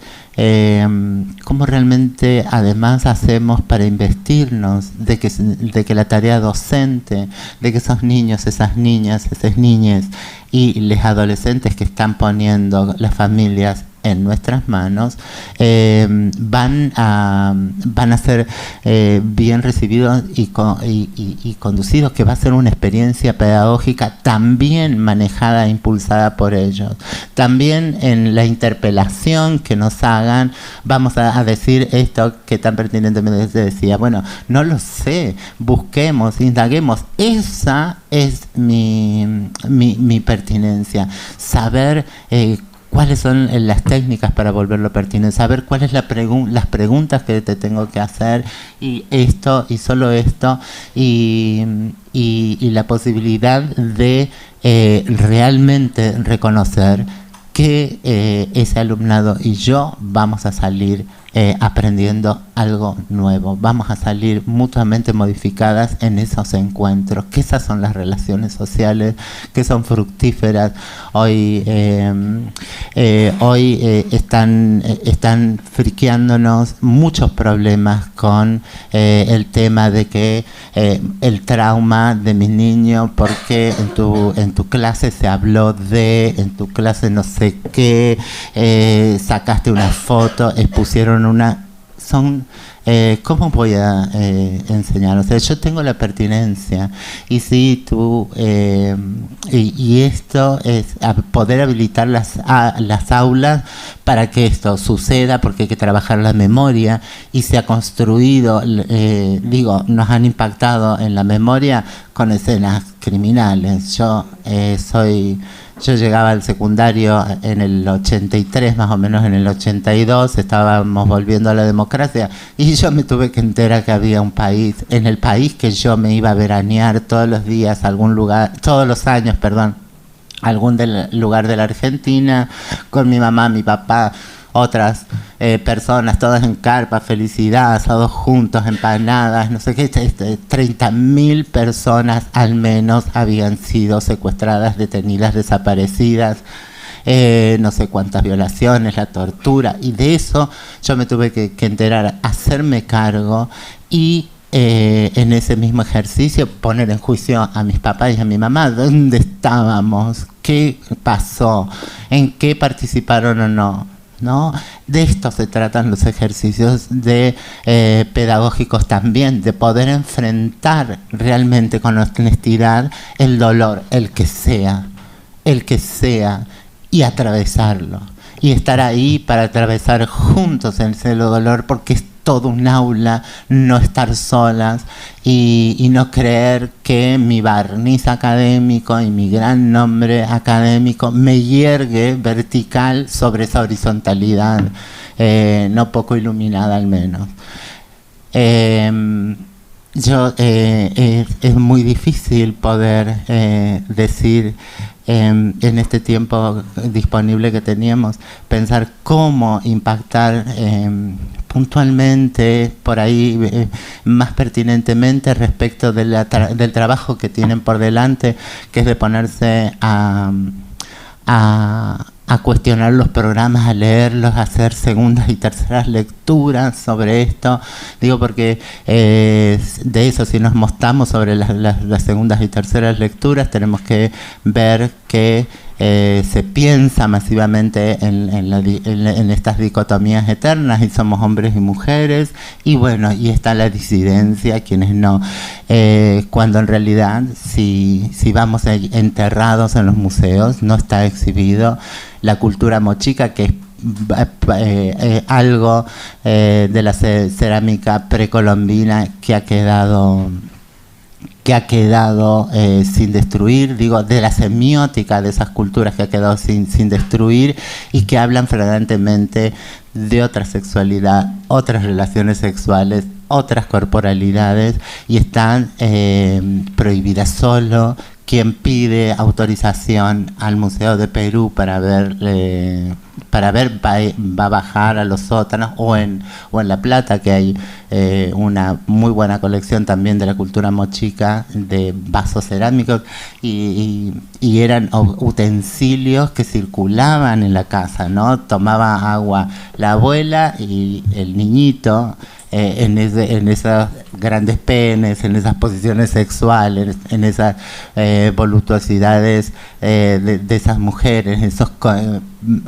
además hacemos para investirnos de que la tarea docente, de que esos niños, esas niñas, esas niñas y los adolescentes que están poniendo las familias en nuestras manos van a ser bien recibidos y conducidos, que va a ser una experiencia pedagógica también manejada e impulsada por ellos. También en la interpelación que nos hagan, vamos a decir esto que tan pertinentemente se decía, bueno, no lo sé, busquemos, indaguemos. Esa es mi pertinencia, saber cuáles son las técnicas para volverlo pertinente, saber cuáles las preguntas que te tengo que hacer, y esto, y solo esto, y la posibilidad de realmente reconocer que ese alumnado y yo vamos a salir aprendiendo algo nuevo, vamos a salir mutuamente modificadas en esos encuentros, que esas son las relaciones sociales que son fructíferas. Hoy están friqueándonos muchos problemas con el tema de que el trauma de mis niños, porque en tu clase se habló en tu clase no sé qué, sacaste una foto, expusieron ¿cómo voy a enseñar? O sea, yo tengo la pertinencia, y si tú y esto es poder habilitar las aulas para que esto suceda, porque hay que trabajar la memoria, y se ha construido, nos han impactado en la memoria con escenas criminales. Yo llegaba al secundario en el 83, más o menos en el 82, estábamos volviendo a la democracia, y yo me tuve que enterar que había un país, en el país que yo me iba a veranear todos los días, algún lugar de la Argentina, con mi mamá, mi papá, otras personas, todas en carpa, felicidad, asados juntos, empanadas, no sé qué, 30.000 personas al menos habían sido secuestradas, detenidas, desaparecidas, no sé cuántas violaciones, la tortura, y de eso yo me tuve que enterar, hacerme cargo, y en ese mismo ejercicio poner en juicio a mis papás y a mi mamá. ¿Dónde estábamos? ¿Qué pasó? ¿En qué participaron o no? ¿No? De esto se tratan los ejercicios pedagógicos también, de poder enfrentar realmente con honestidad el dolor, el que sea, y atravesarlo. Y estar ahí para atravesar juntos ese dolor, porque es todo un aula, no estar solas y no creer que mi barniz académico y mi gran nombre académico me hiergue vertical sobre esa horizontalidad, no poco iluminada al menos. Es muy difícil poder decir en este tiempo disponible que teníamos, pensar cómo impactar puntualmente, por ahí más pertinentemente respecto de del trabajo que tienen por delante, que es de ponerse a cuestionar los programas, a leerlos, a hacer segundas y terceras lecturas sobre esto. Digo porque de eso, si nos mostramos sobre las segundas y terceras lecturas, tenemos que ver que se piensa masivamente en estas dicotomías eternas, y somos hombres y mujeres, y bueno, y está la disidencia, quienes no, cuando en realidad si vamos enterrados en los museos, no está exhibido la cultura mochica, que es algo de la cerámica precolombina que ha quedado sin destruir, digo, de la semiótica de esas culturas que ha quedado sin destruir, y que hablan flagrantemente de otra sexualidad, otras relaciones sexuales, otras corporalidades, y están prohibidas. Solo quien pide autorización al Museo de Perú para ver va a bajar a los sótanos, o en La Plata, que hay una muy buena colección también de la cultura mochica, de vasos cerámicos, y eran utensilios que circulaban en la casa, ¿no? Tomaba agua la abuela y el niñito, en esos grandes penes, en esas posiciones sexuales, en esas voluptuosidades de esas mujeres, esas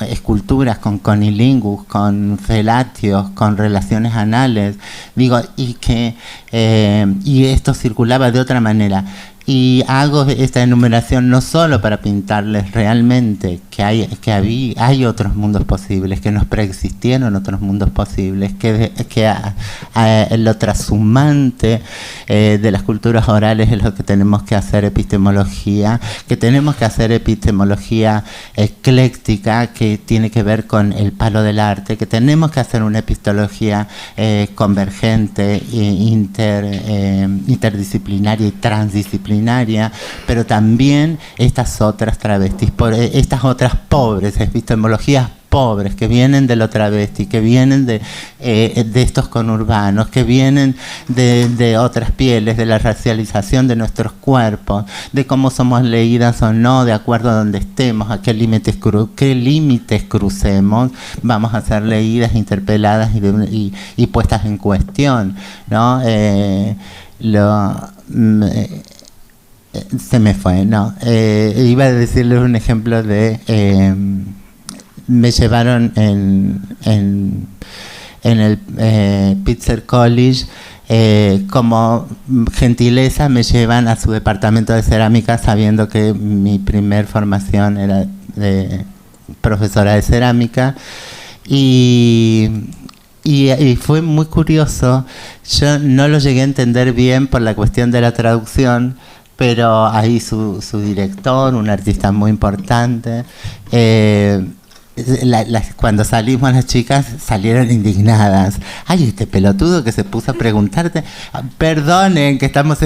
esculturas con conilingus, con felatios, con relaciones anales, digo, y esto circulaba de otra manera. Y hago esta enumeración no solo para pintarles realmente que hay otros mundos posibles, que nos preexistieron otros mundos posibles, que lo trashumante de las culturas orales es lo que tenemos que hacer epistemología, que tenemos que hacer epistemología ecléctica, que tiene que ver con el palo del arte, que tenemos que hacer una epistemología convergente, interdisciplinaria y transdisciplinaria, pero también estas otras travestis, estas otras pobres epistemologías pobres, que vienen de lo travesti, que vienen de estos conurbanos, que vienen de otras pieles, de la racialización de nuestros cuerpos, de cómo somos leídas o no, de acuerdo a donde estemos, a qué límites crucemos, vamos a ser leídas, interpeladas y puestas en cuestión, ¿no? Se me fue, no. Iba a decirles un ejemplo de... me llevaron en el Pitzer College, como gentileza me llevan a su departamento de cerámica, sabiendo que mi primer formación era de profesora de cerámica, y fue muy curioso. Yo no lo llegué a entender bien por la cuestión de la traducción, pero ahí su director, un artista muy importante, cuando salimos las chicas salieron indignadas. Ay, este pelotudo que se puso a preguntarte, perdonen que estamos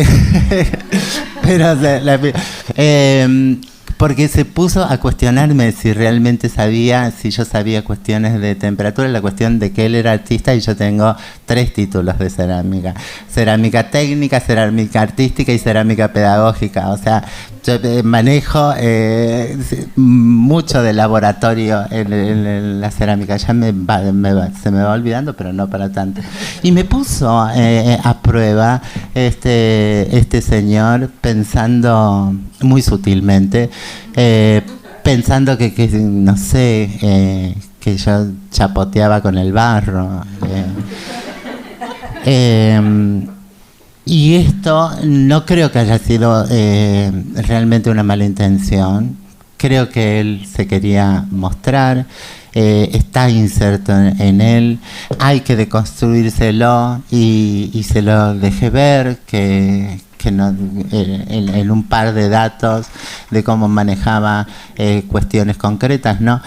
porque se puso a cuestionarme si realmente sabía, si yo sabía cuestiones de temperatura, la cuestión de que él era artista y yo tengo 3 títulos de cerámica: cerámica técnica, cerámica artística y cerámica pedagógica. O sea, yo manejo mucho de laboratorio en la cerámica. Ya se me va olvidando, pero no para tanto. Y me puso a prueba este señor, pensando muy sutilmente, pensando que no sé, que yo chapoteaba con el barro. Y esto no creo que haya sido realmente una mala intención. Creo que él se quería mostrar, está inserto en él, hay que deconstruírselo y se lo dejé ver que no, en un par de datos de cómo manejaba cuestiones concretas, ¿no?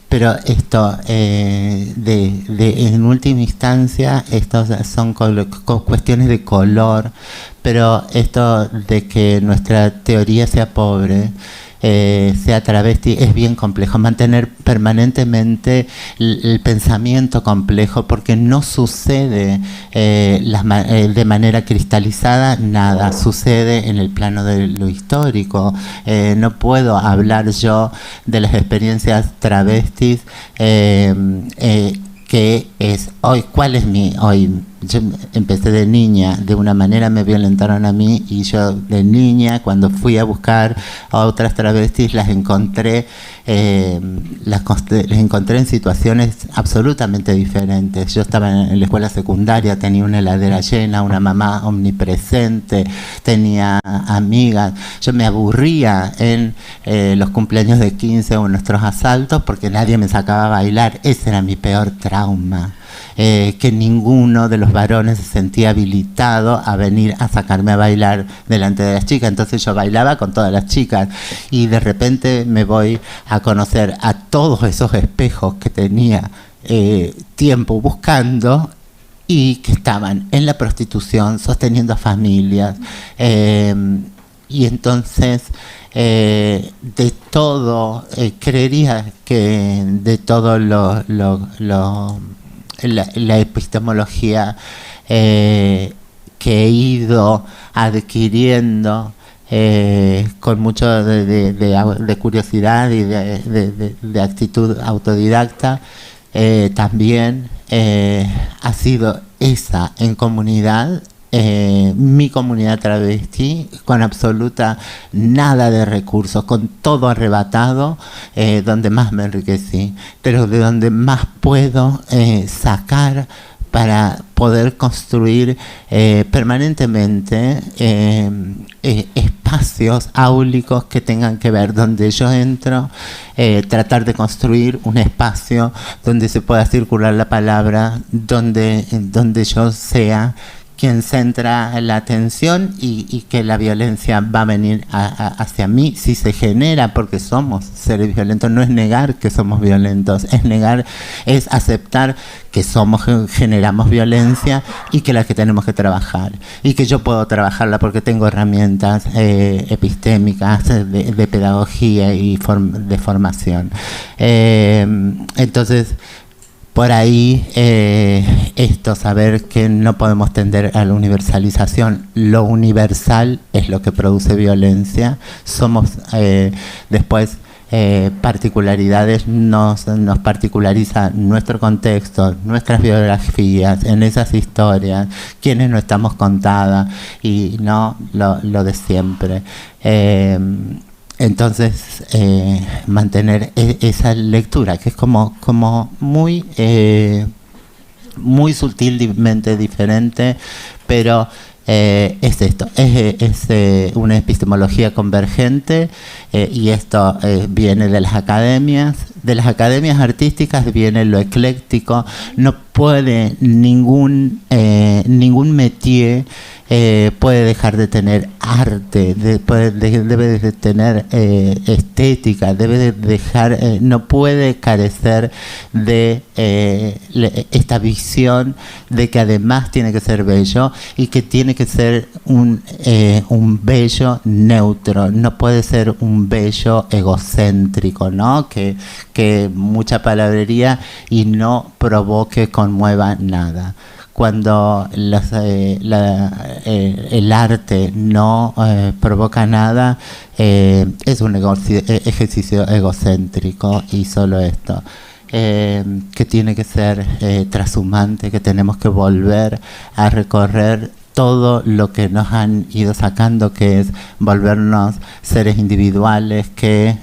Pero esto, en última instancia, estos son cuestiones de color, pero esto de que nuestra teoría sea pobre, sea travesti, es bien complejo. Mantener permanentemente el pensamiento complejo, porque no sucede de manera cristalizada nada, sucede en el plano de lo histórico. No puedo hablar yo de las experiencias travestis que es hoy. ¿Cuál es mi hoy? Yo empecé de niña, de una manera me violentaron a mí, y yo de niña, cuando fui a buscar a otras travestis, las encontré en situaciones absolutamente diferentes. Yo estaba en la escuela secundaria, tenía una heladera llena, una mamá omnipresente, tenía amigas. Yo me aburría en los cumpleaños de 15 o en nuestros asaltos porque nadie me sacaba a bailar. Ese era mi peor trauma. Que ninguno de los varones se sentía habilitado a venir a sacarme a bailar delante de las chicas. Entonces yo bailaba con todas las chicas y de repente me voy a conocer a todos esos espejos que tenía tiempo buscando y que estaban en la prostitución, sosteniendo a familias. Y entonces de todo, creería que de todo la epistemología que he ido adquiriendo con mucho de curiosidad y de actitud autodidacta, también ha sido esa en comunidad. Mi comunidad travesti, con absoluta nada de recursos, con todo arrebatado, donde más me enriquecí, pero de donde más puedo sacar para poder construir permanentemente espacios áulicos que tengan que ver, donde yo entro, tratar de construir un espacio donde se pueda circular la palabra, donde yo sea quien centra la atención y que la violencia va a venir hacia mí si se genera, porque somos seres violentos. No es negar que somos violentos, es aceptar que generamos violencia y que la que tenemos que trabajar, y que yo puedo trabajarla porque tengo herramientas epistémicas de pedagogía y de formación. Entonces, por ahí, saber que no podemos tender a la universalización. Lo universal es lo que produce violencia. Somos después particularidades, nos particulariza nuestro contexto, nuestras biografías, en esas historias, quienes no estamos contadas y no lo de siempre. Entonces, mantener esa lectura, que es como muy sutilmente diferente, pero es esto, es una epistemología convergente, y esto viene de las academias artísticas, viene lo ecléctico. No puede ningún métier puede dejar de tener arte, debe de tener estética, debe de dejar, no puede carecer de esta visión de que además tiene que ser bello y que tiene que ser un bello neutro, no puede ser un bello egocéntrico, ¿no? Que mucha palabrería y no provoque, conmueva nada. Cuando el arte no provoca nada, es un ejercicio egocéntrico y solo esto. Que tiene que ser trashumante, que tenemos que volver a recorrer todo lo que nos han ido sacando, que es volvernos seres individuales, que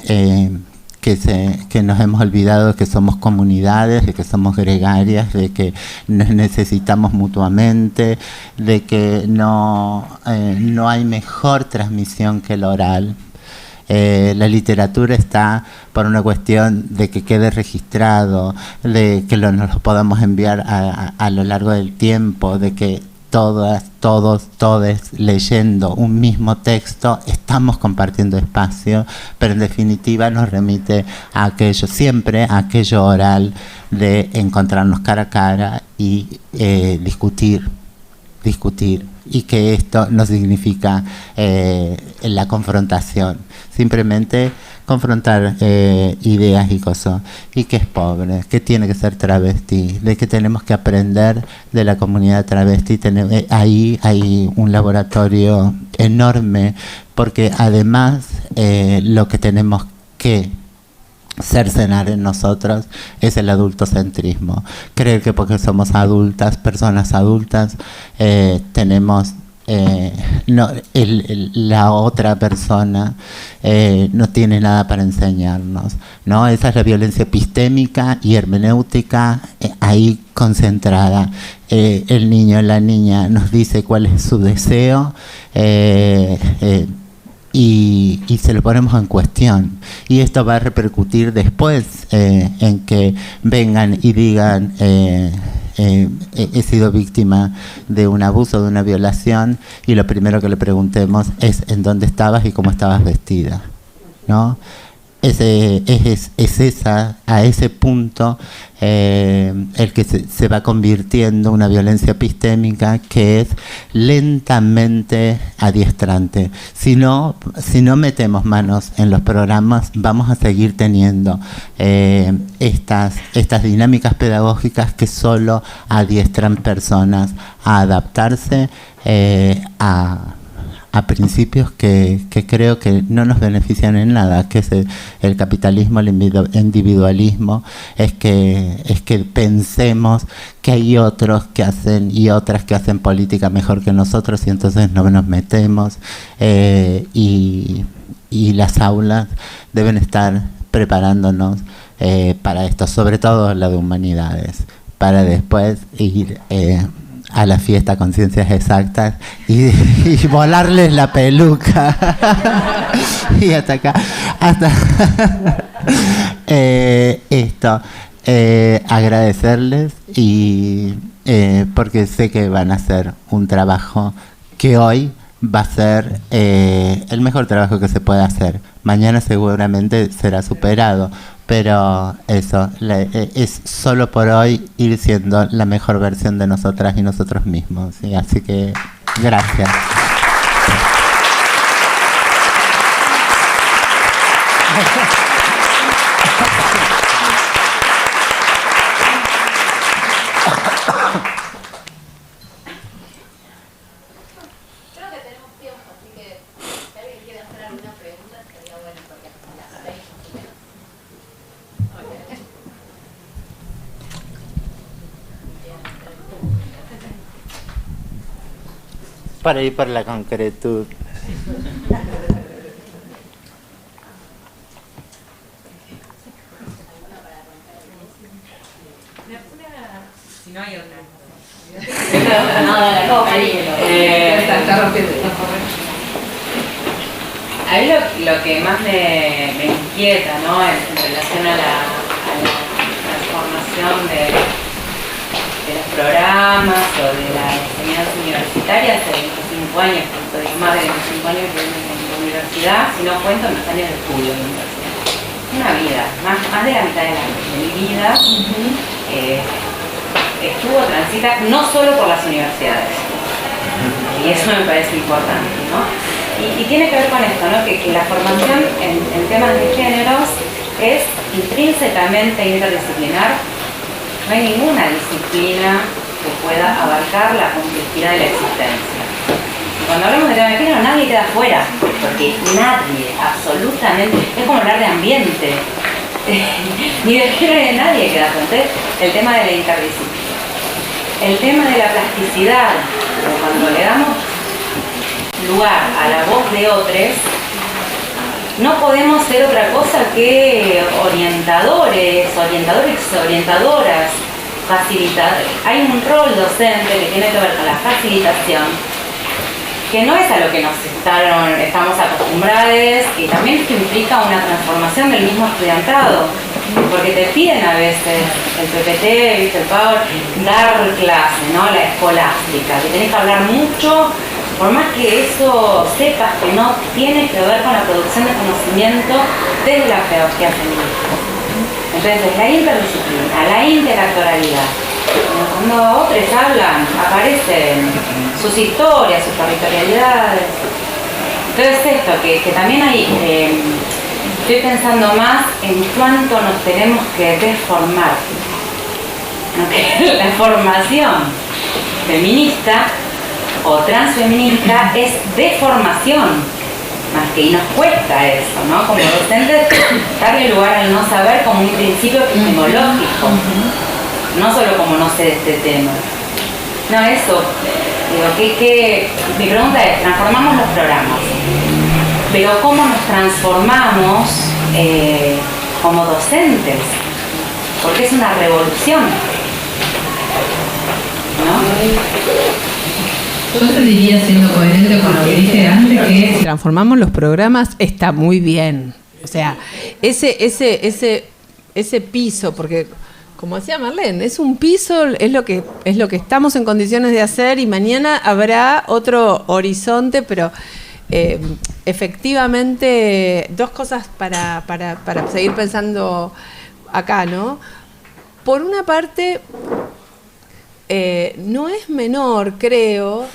nos hemos olvidado de que somos comunidades, de que somos gregarias, de que nos necesitamos mutuamente, de que no hay mejor transmisión que el oral. La literatura está por una cuestión de que quede registrado, de que nos lo podamos enviar a lo largo del tiempo, de que todos leyendo un mismo texto estamos compartiendo espacio, pero en definitiva nos remite a aquello, siempre a aquello oral de encontrarnos cara a cara y discutir, y que esto no significa la confrontación, simplemente confrontar ideas y cosas, y que es pobre, que tiene que ser travesti, de que tenemos que aprender de la comunidad travesti. Ahí hay un laboratorio enorme, porque además lo que tenemos que cercenar en nosotros es el adultocentrismo. Creer que porque somos adultas, personas adultas, tenemos la otra persona no tiene nada para enseñarnos, ¿no? Esa es la violencia epistémica y hermenéutica ahí concentrada. El niño, la niña nos dice cuál es su deseo, y se lo ponemos en cuestión, y esto va a repercutir después en que vengan y digan he sido víctima de un abuso, de una violación, y lo primero que le preguntemos es en dónde estabas y cómo estabas vestida, ¿no? Es a ese punto el que se va convirtiendo una violencia epistémica que es lentamente adiestrante. Si no metemos manos en los programas, vamos a seguir teniendo estas dinámicas pedagógicas que solo adiestran personas a adaptarse a principios que creo que no nos benefician en nada, que es el capitalismo, el individualismo, es que pensemos que hay otros que hacen y otras que hacen política mejor que nosotros, y entonces no nos metemos, y las aulas deben estar preparándonos para esto, sobre todo la de humanidades, para después ir a la fiesta con ciencias exactas y volarles la peluca y hasta acá, esto, agradecerles, y porque sé que van a hacer un trabajo que hoy va a ser el mejor trabajo que se puede hacer. Mañana seguramente será superado, pero eso es solo por hoy ir siendo la mejor versión de nosotras y nosotros mismos, ¿sí? Así que gracias. Para ir por la concretud. Si no hay otra. A mí lo que más me inquieta, ¿no?, en relación a la transformación los programas o de la enseñanza universitaria hace 25 años, estoy más de 25 años en la universidad, si no cuento mis años de estudio en la universidad. Una vida, más de la mitad de mi vida estuvo transita no solo por las universidades, y eso me parece importante, ¿no? Y tiene que ver con esto, ¿no? Que la formación en temas de géneros es intrínsecamente interdisciplinar. No hay ninguna disciplina que pueda abarcar la complejidad de la existencia. Y cuando hablamos de tema de género, nadie queda fuera, porque nadie, absolutamente, es como hablar de ambiente, ni de género ni de nadie queda fuera. Entonces, el tema de la interdisciplina. El tema de la plasticidad, cuando le damos lugar a la voz de otros, no podemos ser otra cosa que orientadores, orientadoras, facilitadores. Hay un rol docente que tiene que ver con la facilitación, que no es a lo que estamos acostumbrados, y también esto implica una transformación del mismo estudiantado, porque te piden a veces el PPT, ¿viste? El Power, dar clase, ¿no? La escolástica, que tenés que hablar mucho, por más que eso sepas que no tiene que ver con la producción de conocimiento desde la pedagogía feminista. Entonces, la interdisciplina, la interactoralidad. Cuando otros hablan, aparecen sus historias, sus territorialidades. Entonces, esto, que también hay, estoy pensando más en cuánto nos tenemos que desformar. La formación feminista o transfeminista es deformación, más que, y nos cuesta eso, ¿no? Como docentes, darle lugar al no saber como un principio epistemológico, no solo como no sé de este tema. No, eso, digo, mi pregunta es, transformamos los programas, pero ¿cómo nos transformamos como docentes? Porque es una revolución, ¿no? Yo te diría, siendo coherente con lo que dije antes, que si transformamos los programas está muy bien. O sea, ese piso, porque como decía Marlene, es un piso, es lo que estamos en condiciones de hacer, y mañana habrá otro horizonte, pero efectivamente dos cosas para seguir pensando acá, ¿no? Por una parte, no es menor, creo,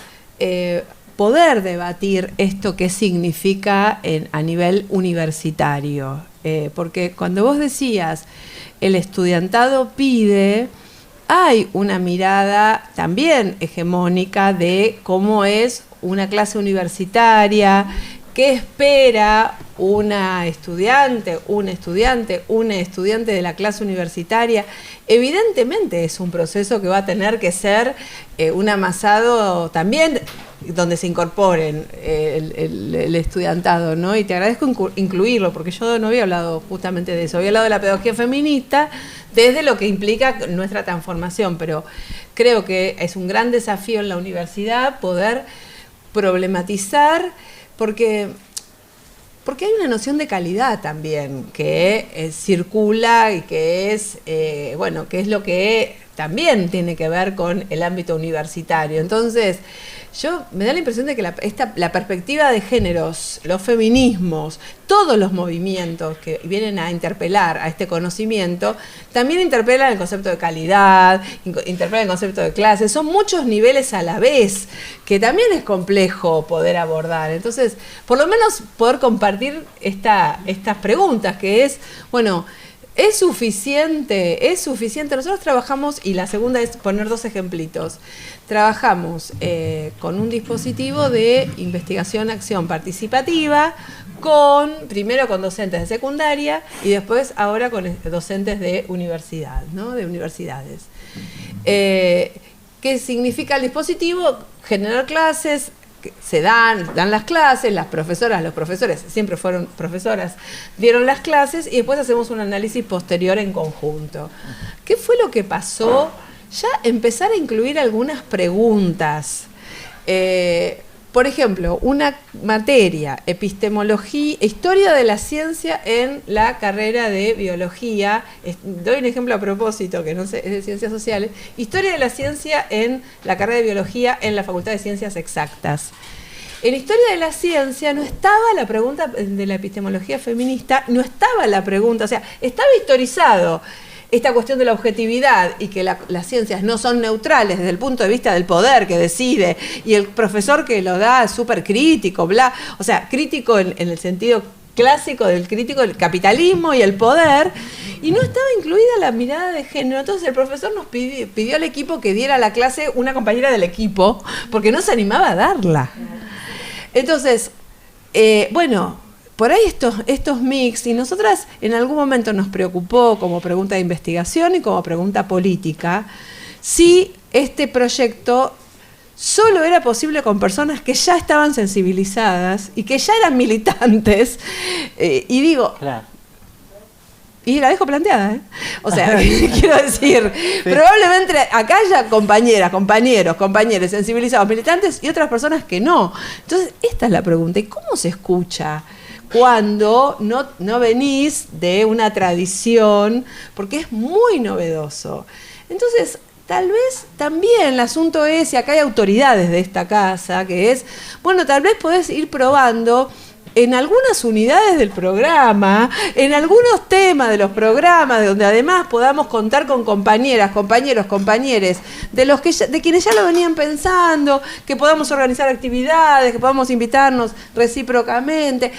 poder debatir esto que significa a nivel universitario. Porque cuando vos decías, el estudiantado pide, hay una mirada también hegemónica de cómo es una clase universitaria, qué espera una estudiante de la clase universitaria. Evidentemente es un proceso que va a tener que ser un amasado también donde se incorporen el estudiantado, ¿no? Y te agradezco incluirlo, porque yo no había hablado justamente de eso, había hablado de la pedagogía feminista desde lo que implica nuestra transformación, pero creo que es un gran desafío en la universidad poder problematizar, porque hay una noción de calidad también que circula y que es, que es lo que también tiene que ver con el ámbito universitario. Entonces, me da la impresión de que la perspectiva de géneros, los feminismos, todos los movimientos que vienen a interpelar a este conocimiento, también interpelan el concepto de calidad, interpelan el concepto de clase. Son muchos niveles a la vez, que también es complejo poder abordar. Entonces, por lo menos poder compartir estas preguntas, que es, bueno, ¿es suficiente? ¿Es suficiente? Nosotros trabajamos, y la segunda es poner dos ejemplitos. Trabajamos con un dispositivo de investigación-acción participativa, primero con docentes de secundaria y después ahora con docentes de universidad, ¿no? De universidades. ¿Qué significa el dispositivo? Generar clases. Se dan las clases, las profesoras, los profesores, siempre fueron profesoras, dieron las clases y después hacemos un análisis posterior en conjunto. ¿Qué fue lo que pasó? Ya empezar a incluir algunas preguntas. por ejemplo, una materia, epistemología, historia de la ciencia en la carrera de biología, doy un ejemplo a propósito, que no sé, es de ciencias sociales, historia de la ciencia en la carrera de biología en la Facultad de Ciencias Exactas. En historia de la ciencia no estaba la pregunta de la epistemología feminista, no estaba la pregunta, o sea, estaba historizado esta cuestión de la objetividad y que las ciencias no son neutrales desde el punto de vista del poder que decide y el profesor que lo da es súper crítico, bla, o sea, crítico en el sentido clásico del crítico del capitalismo y el poder, y no estaba incluida la mirada de género. Entonces el profesor nos pidió al equipo que diera la clase una compañera del equipo, porque no se animaba a darla. Entonces, bueno, por ahí estos mix, y nosotras en algún momento nos preocupó como pregunta de investigación y como pregunta política, si este proyecto solo era posible con personas que ya estaban sensibilizadas y que ya eran militantes, y digo... Claro. Y la dejo planteada, ¿eh? O sea, quiero decir, sí. Probablemente acá haya compañeras, compañeros sensibilizados, militantes y otras personas que no. Entonces, esta es la pregunta. ¿Y cómo se escucha cuando no venís de una tradición? Porque es muy novedoso. Entonces, tal vez también el asunto es, y acá hay autoridades de esta casa, que es, bueno, tal vez podés ir probando en algunas unidades del programa, en algunos temas de los programas, de donde además podamos contar con compañeras, compañeros, compañeres, de quienes ya lo venían pensando, que podamos organizar actividades, que podamos invitarnos recíprocamente.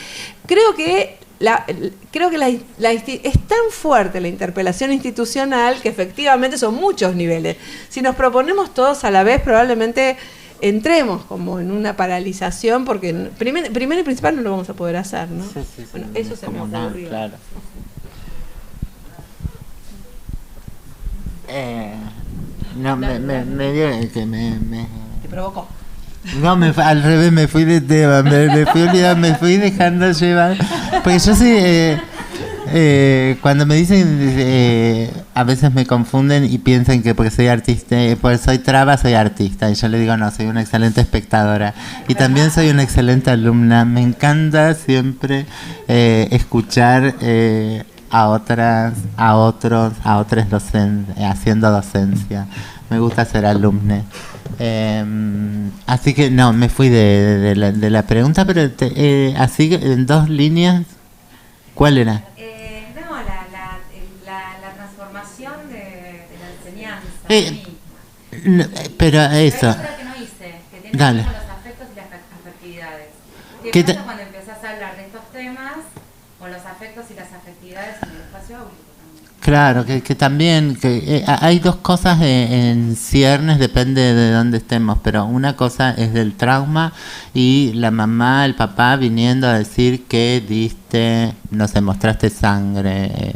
Creo que es tan fuerte la interpelación institucional que efectivamente son muchos niveles. Si nos proponemos todos a la vez, probablemente entremos como en una paralización, porque primero y principal no lo vamos a poder hacer, ¿no? Sí, bueno, eso se me ocurrió. Claro. No, me dio que me... ¿Te provocó? No, al revés, me fui de tema, me fui olvidando, me fui dejando llevar, porque yo sí... cuando me dicen, a veces me confunden y piensan que porque soy artista, porque soy traba, soy artista. Y yo le digo, no, soy una excelente espectadora. Y también soy una excelente alumna. Me encanta siempre escuchar a otros haciendo docencia. Me gusta ser alumne. Así que no, me fui de la pregunta, pero así en dos líneas, ¿cuál era? Pero eso. Que no hice, que tiene Dale. que ver con los afectos y las afectividades. ¿Qué pasa cuando empezás a hablar de estos temas con los afectos y las afectividades en el espacio público también? Claro, que también hay dos cosas en ciernes, depende de dónde estemos, pero una cosa es del trauma y la mamá, el papá viniendo a decir que diste, no sé, mostraste sangre.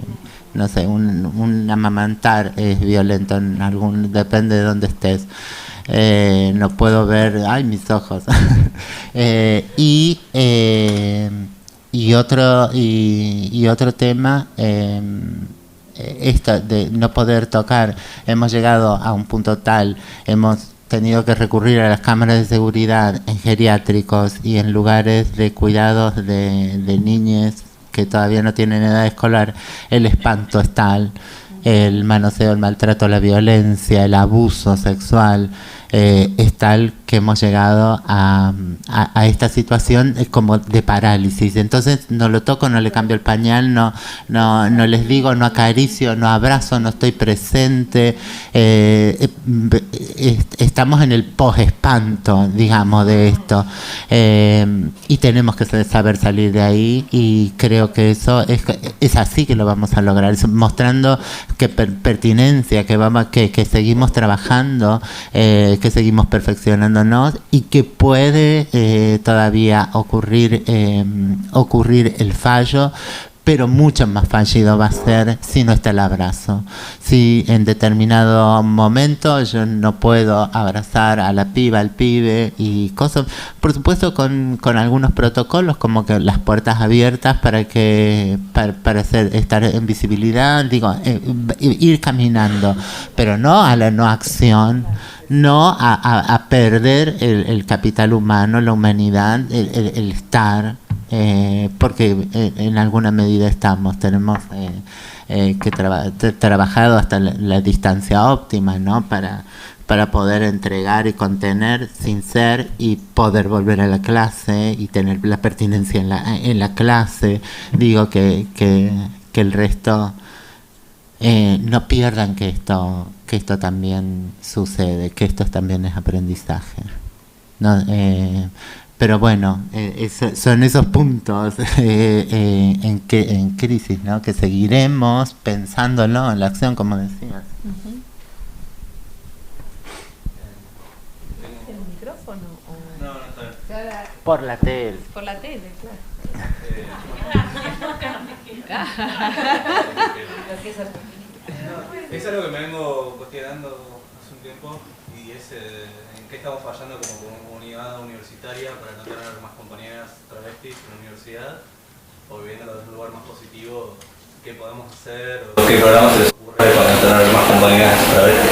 No sé, un amamantar es violento en depende de dónde estés. No puedo ver, ay, mis ojos. Y otro tema, esto de no poder tocar. Hemos llegado a un punto tal, hemos tenido que recurrir a las cámaras de seguridad en geriátricos y en lugares de cuidados de niñez que todavía no tienen edad escolar. El espanto es tal, el manoseo, el maltrato, la violencia, el abuso sexual es tal que hemos llegado a esta situación como de parálisis. Entonces no lo toco, no le cambio el pañal, no les digo, no acaricio, no abrazo, no estoy presente. Estamos en el post-espanto, digamos, de esto. Y tenemos que saber salir de ahí, y creo que eso es así que lo vamos a lograr, mostrando que pertinencia, que seguimos trabajando, que seguimos perfeccionándonos, y que puede todavía ocurrir el fallo, pero mucho más fallido va a ser si no está el abrazo. Si en determinado momento yo no puedo abrazar a la piba, al pibe y cosas, por supuesto con algunos protocolos, como que las puertas abiertas para estar en visibilidad, digo, ir caminando, pero no a la no acción no a perder el capital humano, la humanidad, el estar, porque en alguna medida tenemos que trabajado hasta la distancia óptima, ¿no? Para poder entregar y contener sin ser y poder volver a la clase y tener la pertinencia en la clase. Digo que el resto no pierdan que esto también sucede, que esto también es aprendizaje, ¿no? Pero bueno, son esos puntos en crisis, ¿no? Que seguiremos pensándolo en la acción, como decías. ¿El micrófono? No, no está bien. Por la tele. Por la tele, claro. Es algo que me vengo cuestionando hace un tiempo y es en qué estamos fallando como comunidad universitaria para no tener más compañeras travestis en la universidad, o viviendo desde un lugar más positivo, qué podemos hacer o qué programas se les ocurre para tener más compañeras travestis.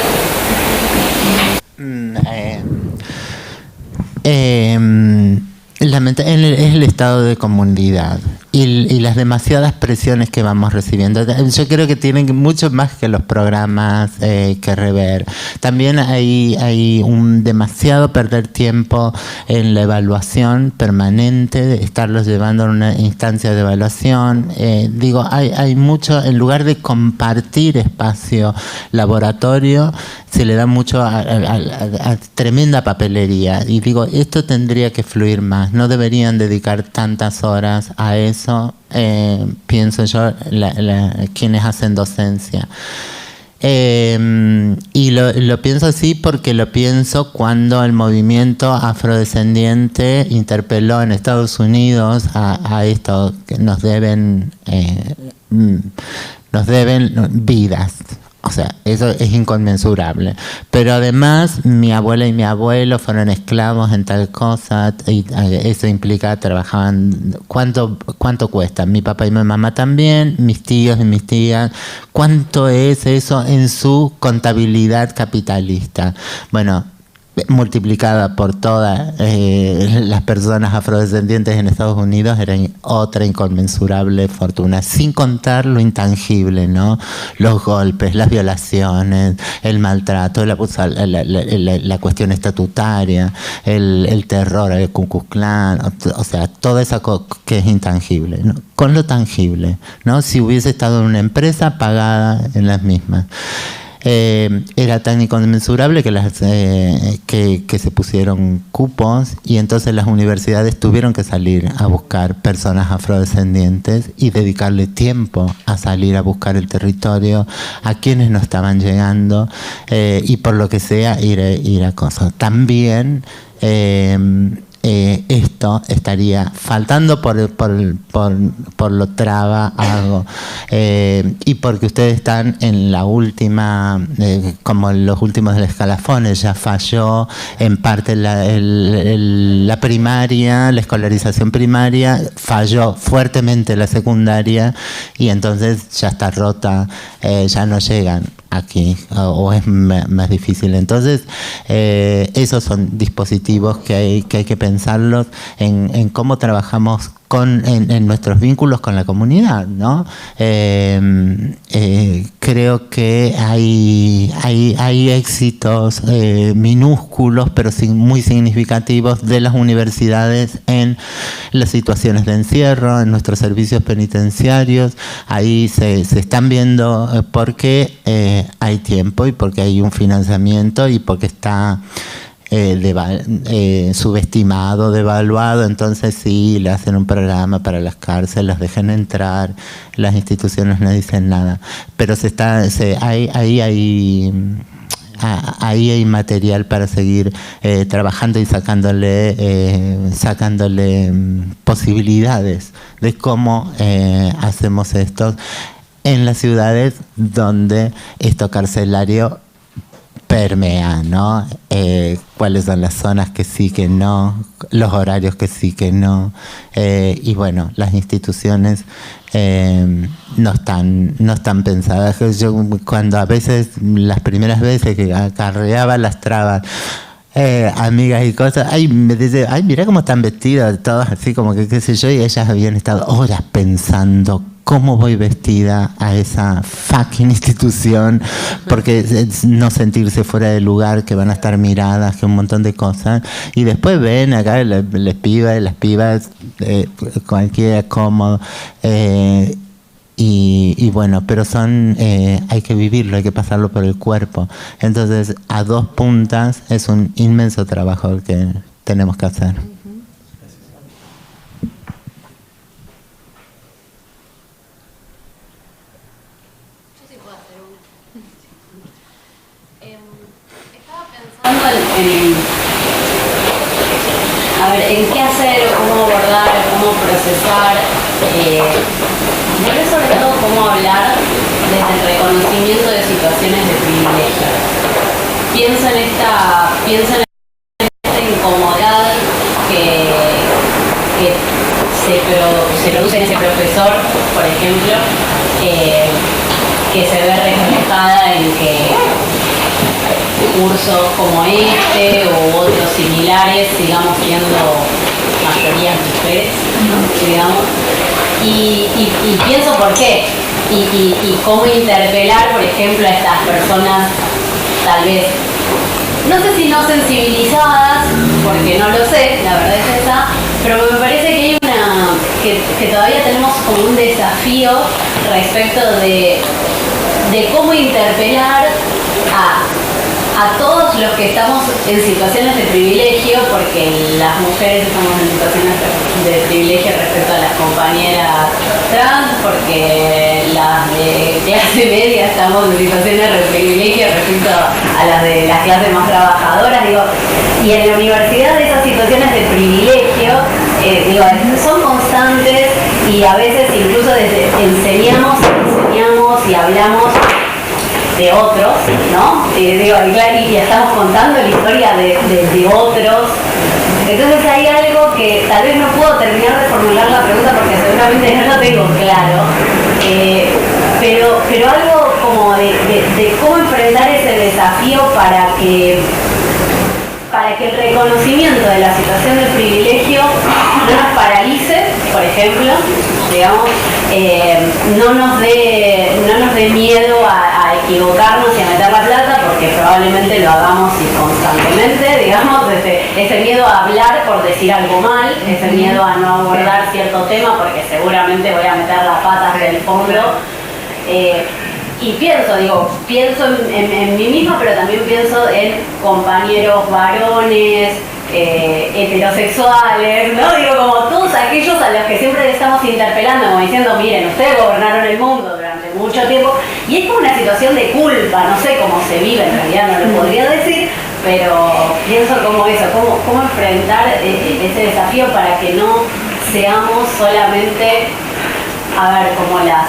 Es el estado de comunidad y las demasiadas presiones que vamos recibiendo. Yo creo que tienen mucho más que los programas que rever. También hay un demasiado perder tiempo en la evaluación permanente, de estarlos llevando a una instancia de evaluación. Hay mucho, en lugar de compartir espacio laboratorio, se le da mucho a tremenda papelería. Y digo, esto tendría que fluir más. No deberían dedicar tantas horas a eso, pienso yo, quienes hacen docencia. Y lo pienso así porque lo pienso cuando el movimiento afrodescendiente interpeló en Estados Unidos a esto, que nos deben vidas. O sea, eso es inconmensurable. Pero además, mi abuela y mi abuelo fueron esclavos en tal cosa, y eso implica, trabajaban. ¿Cuánto cuesta? Mi papá y mi mamá también, mis tíos y mis tías. ¿Cuánto es eso en su contabilidad capitalista? Bueno, multiplicada por todas las personas afrodescendientes en Estados Unidos, era otra inconmensurable fortuna, sin contar lo intangible, ¿no? Los golpes, las violaciones, el maltrato, la cuestión estatutaria, el terror, el Ku Klux Klan, o sea, toda esa que es intangible, ¿no? Con lo tangible, ¿no? Si hubiese estado en una empresa pagada en las mismas. Era tan inconmensurable que se pusieron cupos y entonces las universidades tuvieron que salir a buscar personas afrodescendientes y dedicarle tiempo a salir a buscar el territorio a quienes no estaban llegando y por lo que sea ir a cosas. También esto estaría faltando por lo traba algo y porque ustedes están en la última, como los últimos del escalafón. Ya falló en parte la primaria, la escolarización primaria, falló fuertemente la secundaria y entonces ya está rota, ya no llegan aquí o es más difícil. Entonces esos son dispositivos que hay que pensarlos en cómo trabajamos en nuestros vínculos con la comunidad, ¿no? Creo que hay éxitos minúsculos pero muy significativos de las universidades en las situaciones de encierro, en nuestros servicios penitenciarios. Ahí se están viendo porque hay tiempo y porque hay un financiamiento y porque está subestimado, devaluado. Entonces sí, le hacen un programa para las cárceles, las dejan entrar, las instituciones no dicen nada, pero ahí hay material para seguir trabajando y sacándole posibilidades de cómo hacemos esto en las ciudades donde esto carcelario permea, ¿no? Cuáles son las zonas que sí, que no, los horarios que sí, que no. Y bueno, las instituciones no están pensadas. Yo cuando a veces, las primeras veces que acarreaba las trabas, amigas y cosas, ay, me dice, ay, mira cómo están vestidas, todas así como que qué sé yo, y ellas habían estado horas pensando cómo voy vestida a esa fucking institución, porque no sentirse fuera de lugar, que van a estar miradas, que un montón de cosas, y después ven acá las pibas, cualquiera cómodo, y bueno, pero hay que vivirlo, hay que pasarlo por el cuerpo. Entonces, a dos puntas es un inmenso trabajo el que tenemos que hacer. En qué hacer, cómo abordar, cómo procesar, pero sobre todo cómo hablar desde el reconocimiento de situaciones de privilegio. Pienso en esta incomodidad que se produce en ese profesor, por ejemplo, que se ve reflejada en que cursos como este u otros similares sigamos siendo mayorías mujeres, ¿no? Digamos, y pienso por qué y cómo interpelar, por ejemplo, a estas personas tal vez, no sé si no sensibilizadas, porque no lo sé, la verdad es esa, pero me parece que hay que todavía tenemos como un desafío respecto de cómo interpelar a todos los que estamos en situaciones de privilegio, porque las mujeres estamos en situaciones de privilegio respecto a las compañeras trans, porque las de clase media estamos en situaciones de privilegio respecto a las de las clases más trabajadoras, y en la universidad esas situaciones de privilegio son constantes, y a veces incluso enseñamos y hablamos de otros, ¿no? Y estamos contando la historia de otros. Entonces hay algo que tal vez no puedo terminar de formular la pregunta porque seguramente no lo tengo claro, pero algo como de cómo enfrentar ese desafío para que el reconocimiento de la situación de privilegio no nos paralice, por ejemplo, digamos, no nos dé miedo a equivocarnos y a meter la plata, porque probablemente lo hagamos constantemente, digamos, ese miedo a hablar por decir algo mal, ese miedo a no abordar cierto tema porque seguramente voy a meter las patas del fondo. Y pienso en mí misma, pero también pienso en compañeros varones, heterosexuales, ¿no? Como todos aquellos a los que siempre estamos interpelando, como diciendo, miren, ustedes gobernaron el mundo durante mucho tiempo, y es como una situación de culpa, no sé cómo se vive, en realidad no lo podría decir, pero pienso como eso, cómo enfrentar ese desafío para que no seamos solamente, como las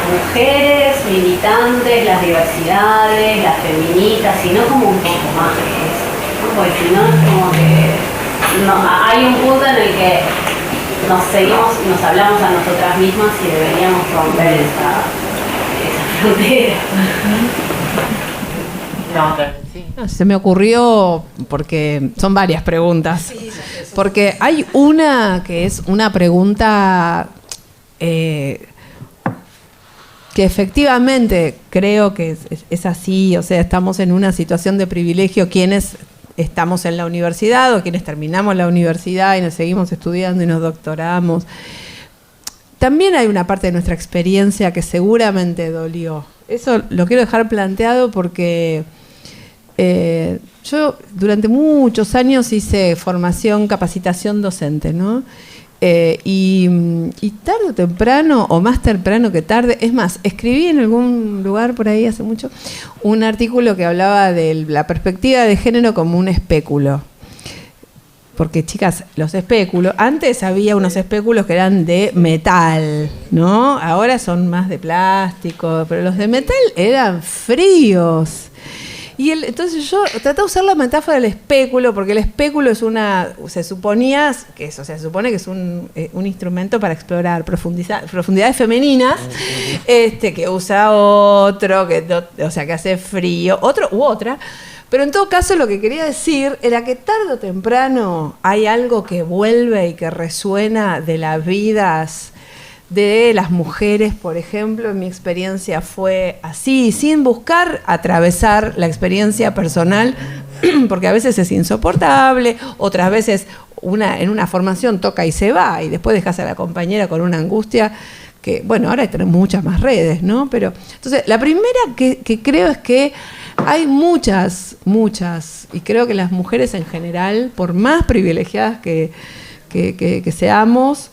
mujeres militantes, las diversidades, las feministas, sino como un poco más que eso, ¿no? Porque si no es como que hay un punto en el que nos hablamos a nosotras mismas y deberíamos romper esa frontera. Se me ocurrió, porque son varias preguntas, porque hay una que es una pregunta que efectivamente creo que es así, o sea, estamos en una situación de privilegio quienes estamos en la universidad o quienes terminamos la universidad y nos seguimos estudiando y nos doctoramos. También hay una parte de nuestra experiencia que seguramente dolió. Eso lo quiero dejar planteado porque yo durante muchos años hice formación, capacitación docente, ¿no? Y tarde o temprano, o más temprano que tarde, es más, escribí en algún lugar por ahí hace mucho un artículo que hablaba de la perspectiva de género como un espéculo. Porque, chicas, los espéculos, antes había unos espéculos que eran de metal, ¿no? Ahora son más de plástico, pero los de metal eran fríos. Entonces yo traté de usar la metáfora del espéculo, porque el espéculo es se supone que es un instrumento para explorar profundidades femeninas, que usa otro, que hace frío, otro u otra. Pero en todo caso lo que quería decir era que tarde o temprano hay algo que vuelve y que resuena de las vidas de las mujeres, por ejemplo. En mi experiencia fue así, sin buscar atravesar la experiencia personal, porque a veces es insoportable, otras veces en una formación toca y se va, y después dejas a la compañera con una angustia que, bueno, ahora tenemos muchas más redes, ¿no? Pero entonces, la primera que creo es que hay muchas, y creo que las mujeres en general, por más privilegiadas que seamos,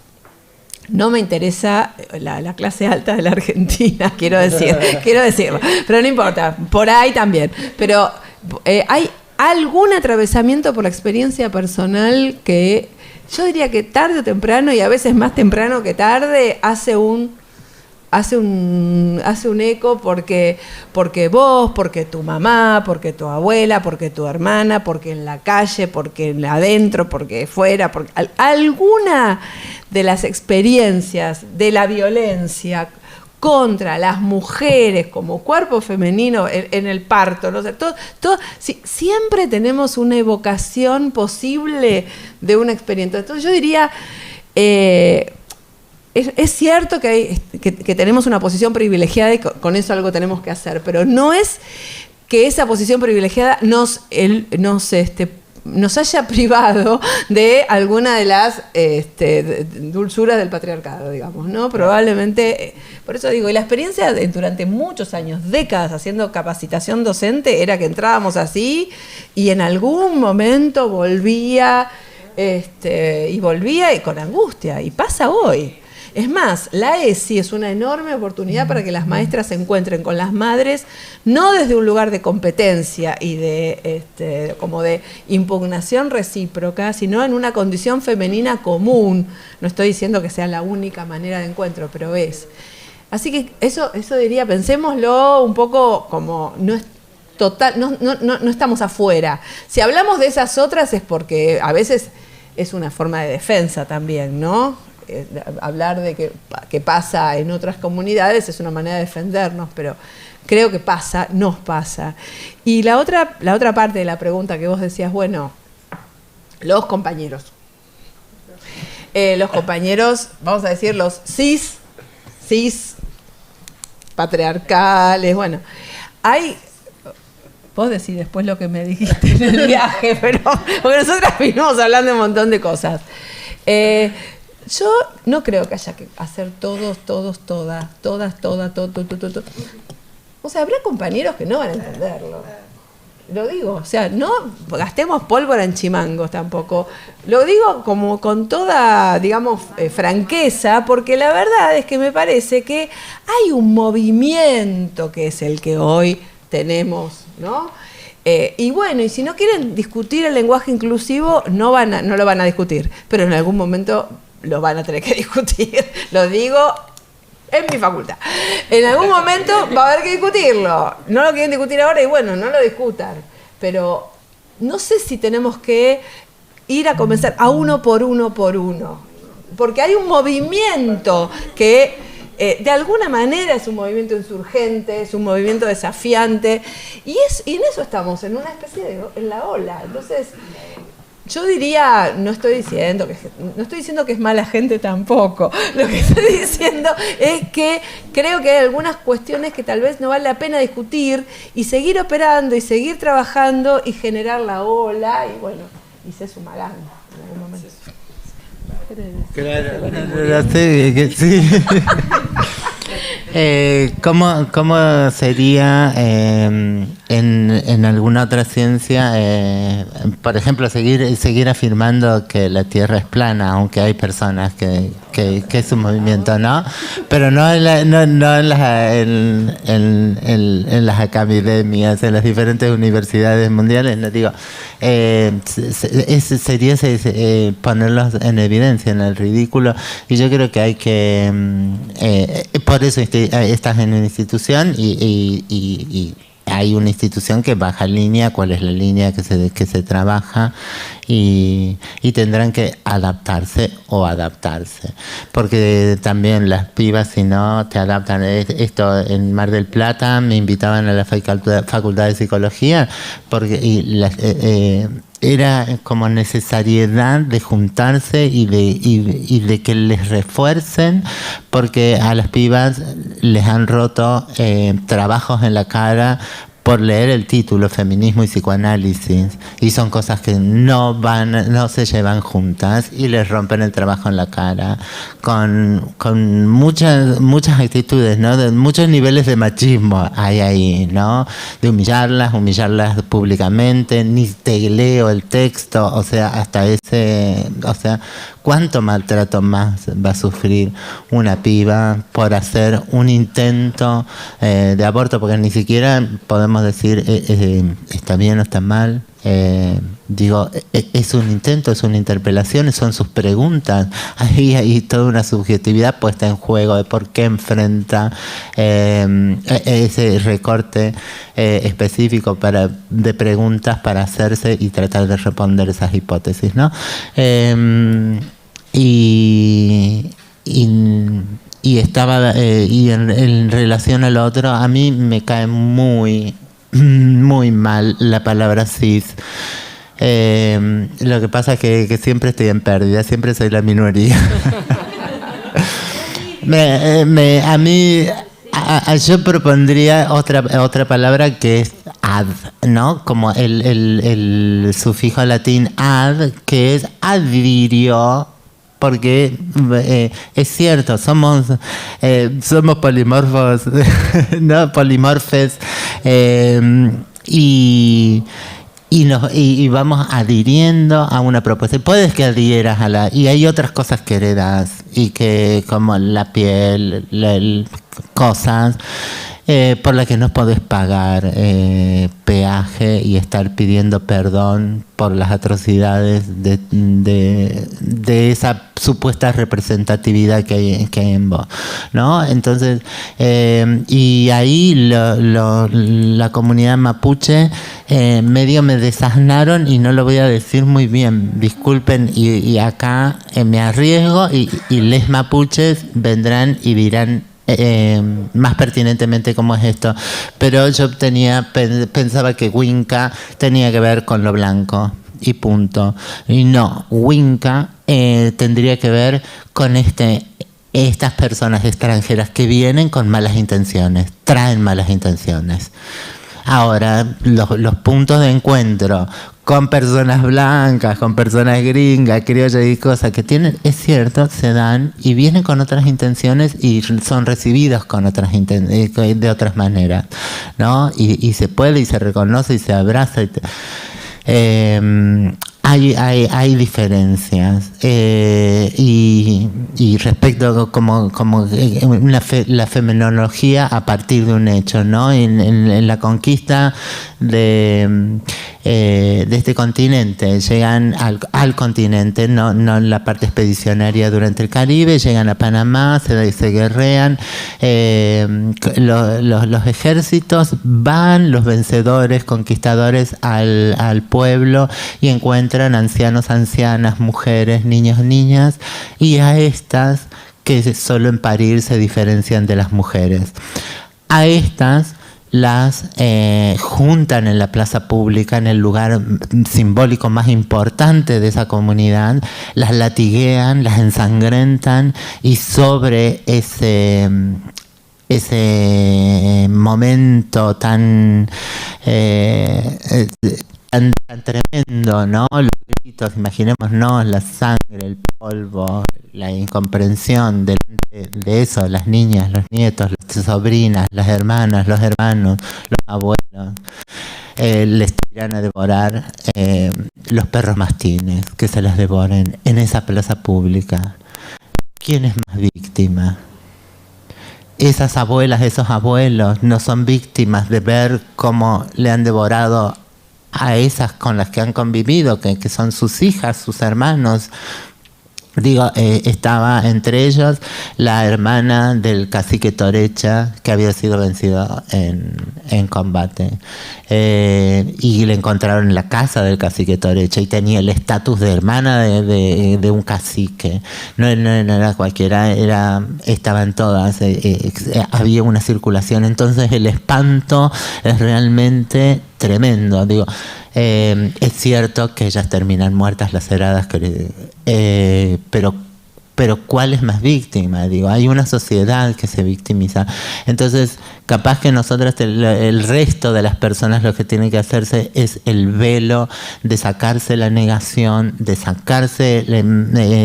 no me interesa la clase alta de la Argentina, quiero decirlo, pero no importa, por ahí también. Pero hay algún atravesamiento por la experiencia personal que yo diría que tarde o temprano, y a veces más temprano que tarde, hace un eco, porque vos, porque tu mamá, porque tu abuela, porque tu hermana, porque en la calle, porque adentro, porque fuera, porque alguna de las experiencias de la violencia contra las mujeres como cuerpo femenino en el parto, ¿no? O sea, siempre tenemos una evocación posible de una experiencia. Entonces yo diría, es cierto que tenemos una posición privilegiada y con eso algo tenemos que hacer, pero no es que esa posición privilegiada nos haya privado de alguna de las dulzuras del patriarcado, digamos, ¿no? Probablemente, por eso digo, y la experiencia durante muchos años, décadas, haciendo capacitación docente, era que entrábamos así y en algún momento volvía y con angustia, y pasa hoy. Es más, la ESI es una enorme oportunidad para que las maestras se encuentren con las madres, no desde un lugar de competencia y como de impugnación recíproca, sino en una condición femenina común. No estoy diciendo que sea la única manera de encuentro, pero es. Así que eso diría, pensémoslo un poco como no es total, no estamos afuera. Si hablamos de esas otras es porque a veces es una forma de defensa también, ¿no? Hablar de que pasa en otras comunidades es una manera de defendernos, pero creo que nos pasa. Y la otra parte de la pregunta que vos decías, bueno, los compañeros, vamos a decir los cis patriarcales, bueno, vos decís después lo que me dijiste en el viaje, pero porque nosotras vinimos hablando de un montón de cosas. Yo no creo que haya que hacer todas. O sea, habrá compañeros que no van a entenderlo. Lo digo, o sea, no gastemos pólvora en chimangos tampoco. Lo digo como con toda, digamos, franqueza, porque la verdad es que me parece que hay un movimiento que es el que hoy tenemos, ¿no? Y bueno, y si no quieren discutir el lenguaje inclusivo, no lo van a discutir, pero en algún momento lo van a tener que discutir. Lo digo en mi facultad. En algún momento va a haber que discutirlo. No lo quieren discutir ahora y bueno, no lo discutan. Pero no sé si tenemos que ir a comenzar a uno por uno. Porque hay un movimiento que de alguna manera es un movimiento insurgente, es un movimiento desafiante. Y en eso estamos, en una especie en la ola. Entonces, yo diría, no estoy diciendo que es mala gente tampoco. Lo que estoy diciendo es que creo que hay algunas cuestiones que tal vez no vale la pena discutir y seguir operando y seguir trabajando y generar la ola y bueno, y se sumarán en algún momento. Claro, sí. ¿Cómo sería en alguna otra ciencia, por ejemplo, seguir afirmando que la Tierra es plana, aunque hay personas que es un movimiento, ¿no? Pero no en las academias, en las diferentes universidades mundiales, no digo, sería ponerlos en evidencia, en el ridículo, y yo creo que hay que, por eso estás en una institución y hay una institución que baja línea, cuál es la línea que se trabaja, y tendrán que adaptarse o adaptarse. Porque también las pibas, si no te adaptan, esto en Mar del Plata me invitaban a la facultad de psicología, porque era como necesariedad de juntarse y de que les refuercen, porque a las pibas les han roto trabajos en la cara por leer el título Feminismo y Psicoanálisis, y son cosas que no se llevan juntas y les rompen el trabajo en la cara con muchas actitudes, ¿no? De muchos niveles de machismo hay ahí, ¿no? De humillarlas públicamente, ni te leo el texto, o sea, ¿cuánto maltrato más va a sufrir una piba por hacer un intento de aborto? Porque ni siquiera podemos decir está bien o está mal. Es un intento, es una interpelación, son sus preguntas. Ahí hay toda una subjetividad puesta en juego de por qué enfrenta ese recorte específico de preguntas para hacerse y tratar de responder esas hipótesis, ¿no? Y en relación al otro, a mí me cae muy mal la palabra cis. Lo que pasa es que siempre estoy en pérdida, siempre soy la minoría. A mí, yo propondría otra palabra que es ad, ¿no? Como el sufijo latín ad, que es advirio, porque es cierto, somos polimorfos, ¿no? Polimorfes, y vamos adhiriendo a una propuesta. Puedes que adhieras y hay otras cosas que heredas, y que como la piel, cosas por las que no podés pagar peaje y estar pidiendo perdón por las atrocidades de esa supuesta representatividad que hay en vos, ¿no? Entonces, y ahí la comunidad mapuche medio me desasnaron, y no lo voy a decir muy bien, disculpen, y acá me arriesgo, y les mapuches vendrán y dirán más pertinentemente cómo es esto, pero yo pensaba que Winca tenía que ver con lo blanco y punto, y no, Winca tendría que ver con estas personas extranjeras que vienen con malas intenciones, traen malas intenciones. Ahora, los puntos de encuentro con personas blancas, con personas gringas, criollas y cosas que tienen, es cierto, se dan y vienen con otras intenciones y son recibidos con de otras maneras, ¿no? Y se puede y se reconoce y se abraza. Hay diferencias, y respecto como la fenomenología a partir de un hecho, ¿no? En la conquista de este continente, llegan al continente, no en la parte expedicionaria durante el Caribe, llegan a Panamá, se guerrean, los ejércitos van, los vencedores, conquistadores al pueblo, y encuentran ancianos, ancianas, mujeres, niños, niñas, y a estas que solo en parir se diferencian de las mujeres. A estas las juntan en la plaza pública, en el lugar simbólico más importante de esa comunidad, las latiguean, las ensangrentan, y sobre ese momento tan tremendo, ¿no? Los gritos, imaginémonos la sangre, el polvo, la incomprensión de eso, las niñas, los nietos, las sobrinas, las hermanas, los hermanos, los abuelos, les tiran a devorar los perros mastines, que se las devoren en esa plaza pública. ¿Quién es más víctima? Esas abuelas, esos abuelos no son víctimas de ver cómo le han devorado a esas con las que han convivido, que son sus hijas, sus hermanos, Digo, estaba entre ellos la hermana del cacique Torecha, que había sido vencido en combate. Y le encontraron en la casa del cacique Torecha y tenía el estatus de hermana de un cacique. No era cualquiera, estaba en todas. Había una circulación. Entonces el espanto es realmente tremendo. Digo, es cierto que ellas terminan muertas, laceradas, pero ¿cuál es más víctima? Digo, hay una sociedad que se victimiza. Entonces, capaz que nosotras, el resto de las personas, lo que tienen que hacerse es el velo de sacarse la negación, de sacarse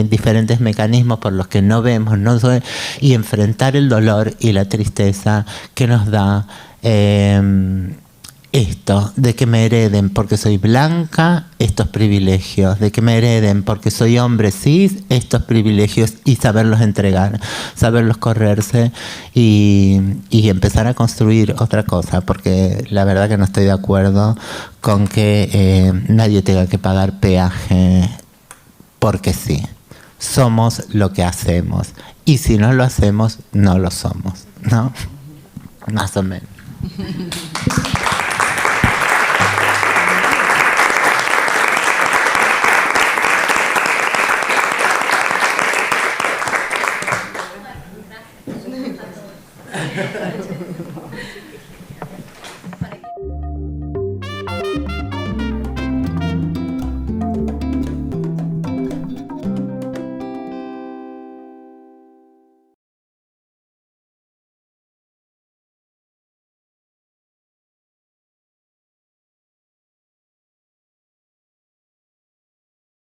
diferentes mecanismos por los que no vemos, y enfrentar el dolor y la tristeza que nos da esto, de que me hereden porque soy blanca estos privilegios, de que me hereden porque soy hombre cis estos privilegios, y saberlos entregar, saberlos correrse y empezar a construir otra cosa, porque la verdad que no estoy de acuerdo con que nadie tenga que pagar peaje porque sí. Somos lo que hacemos, y si no lo hacemos, no lo somos, ¿no? Más o menos.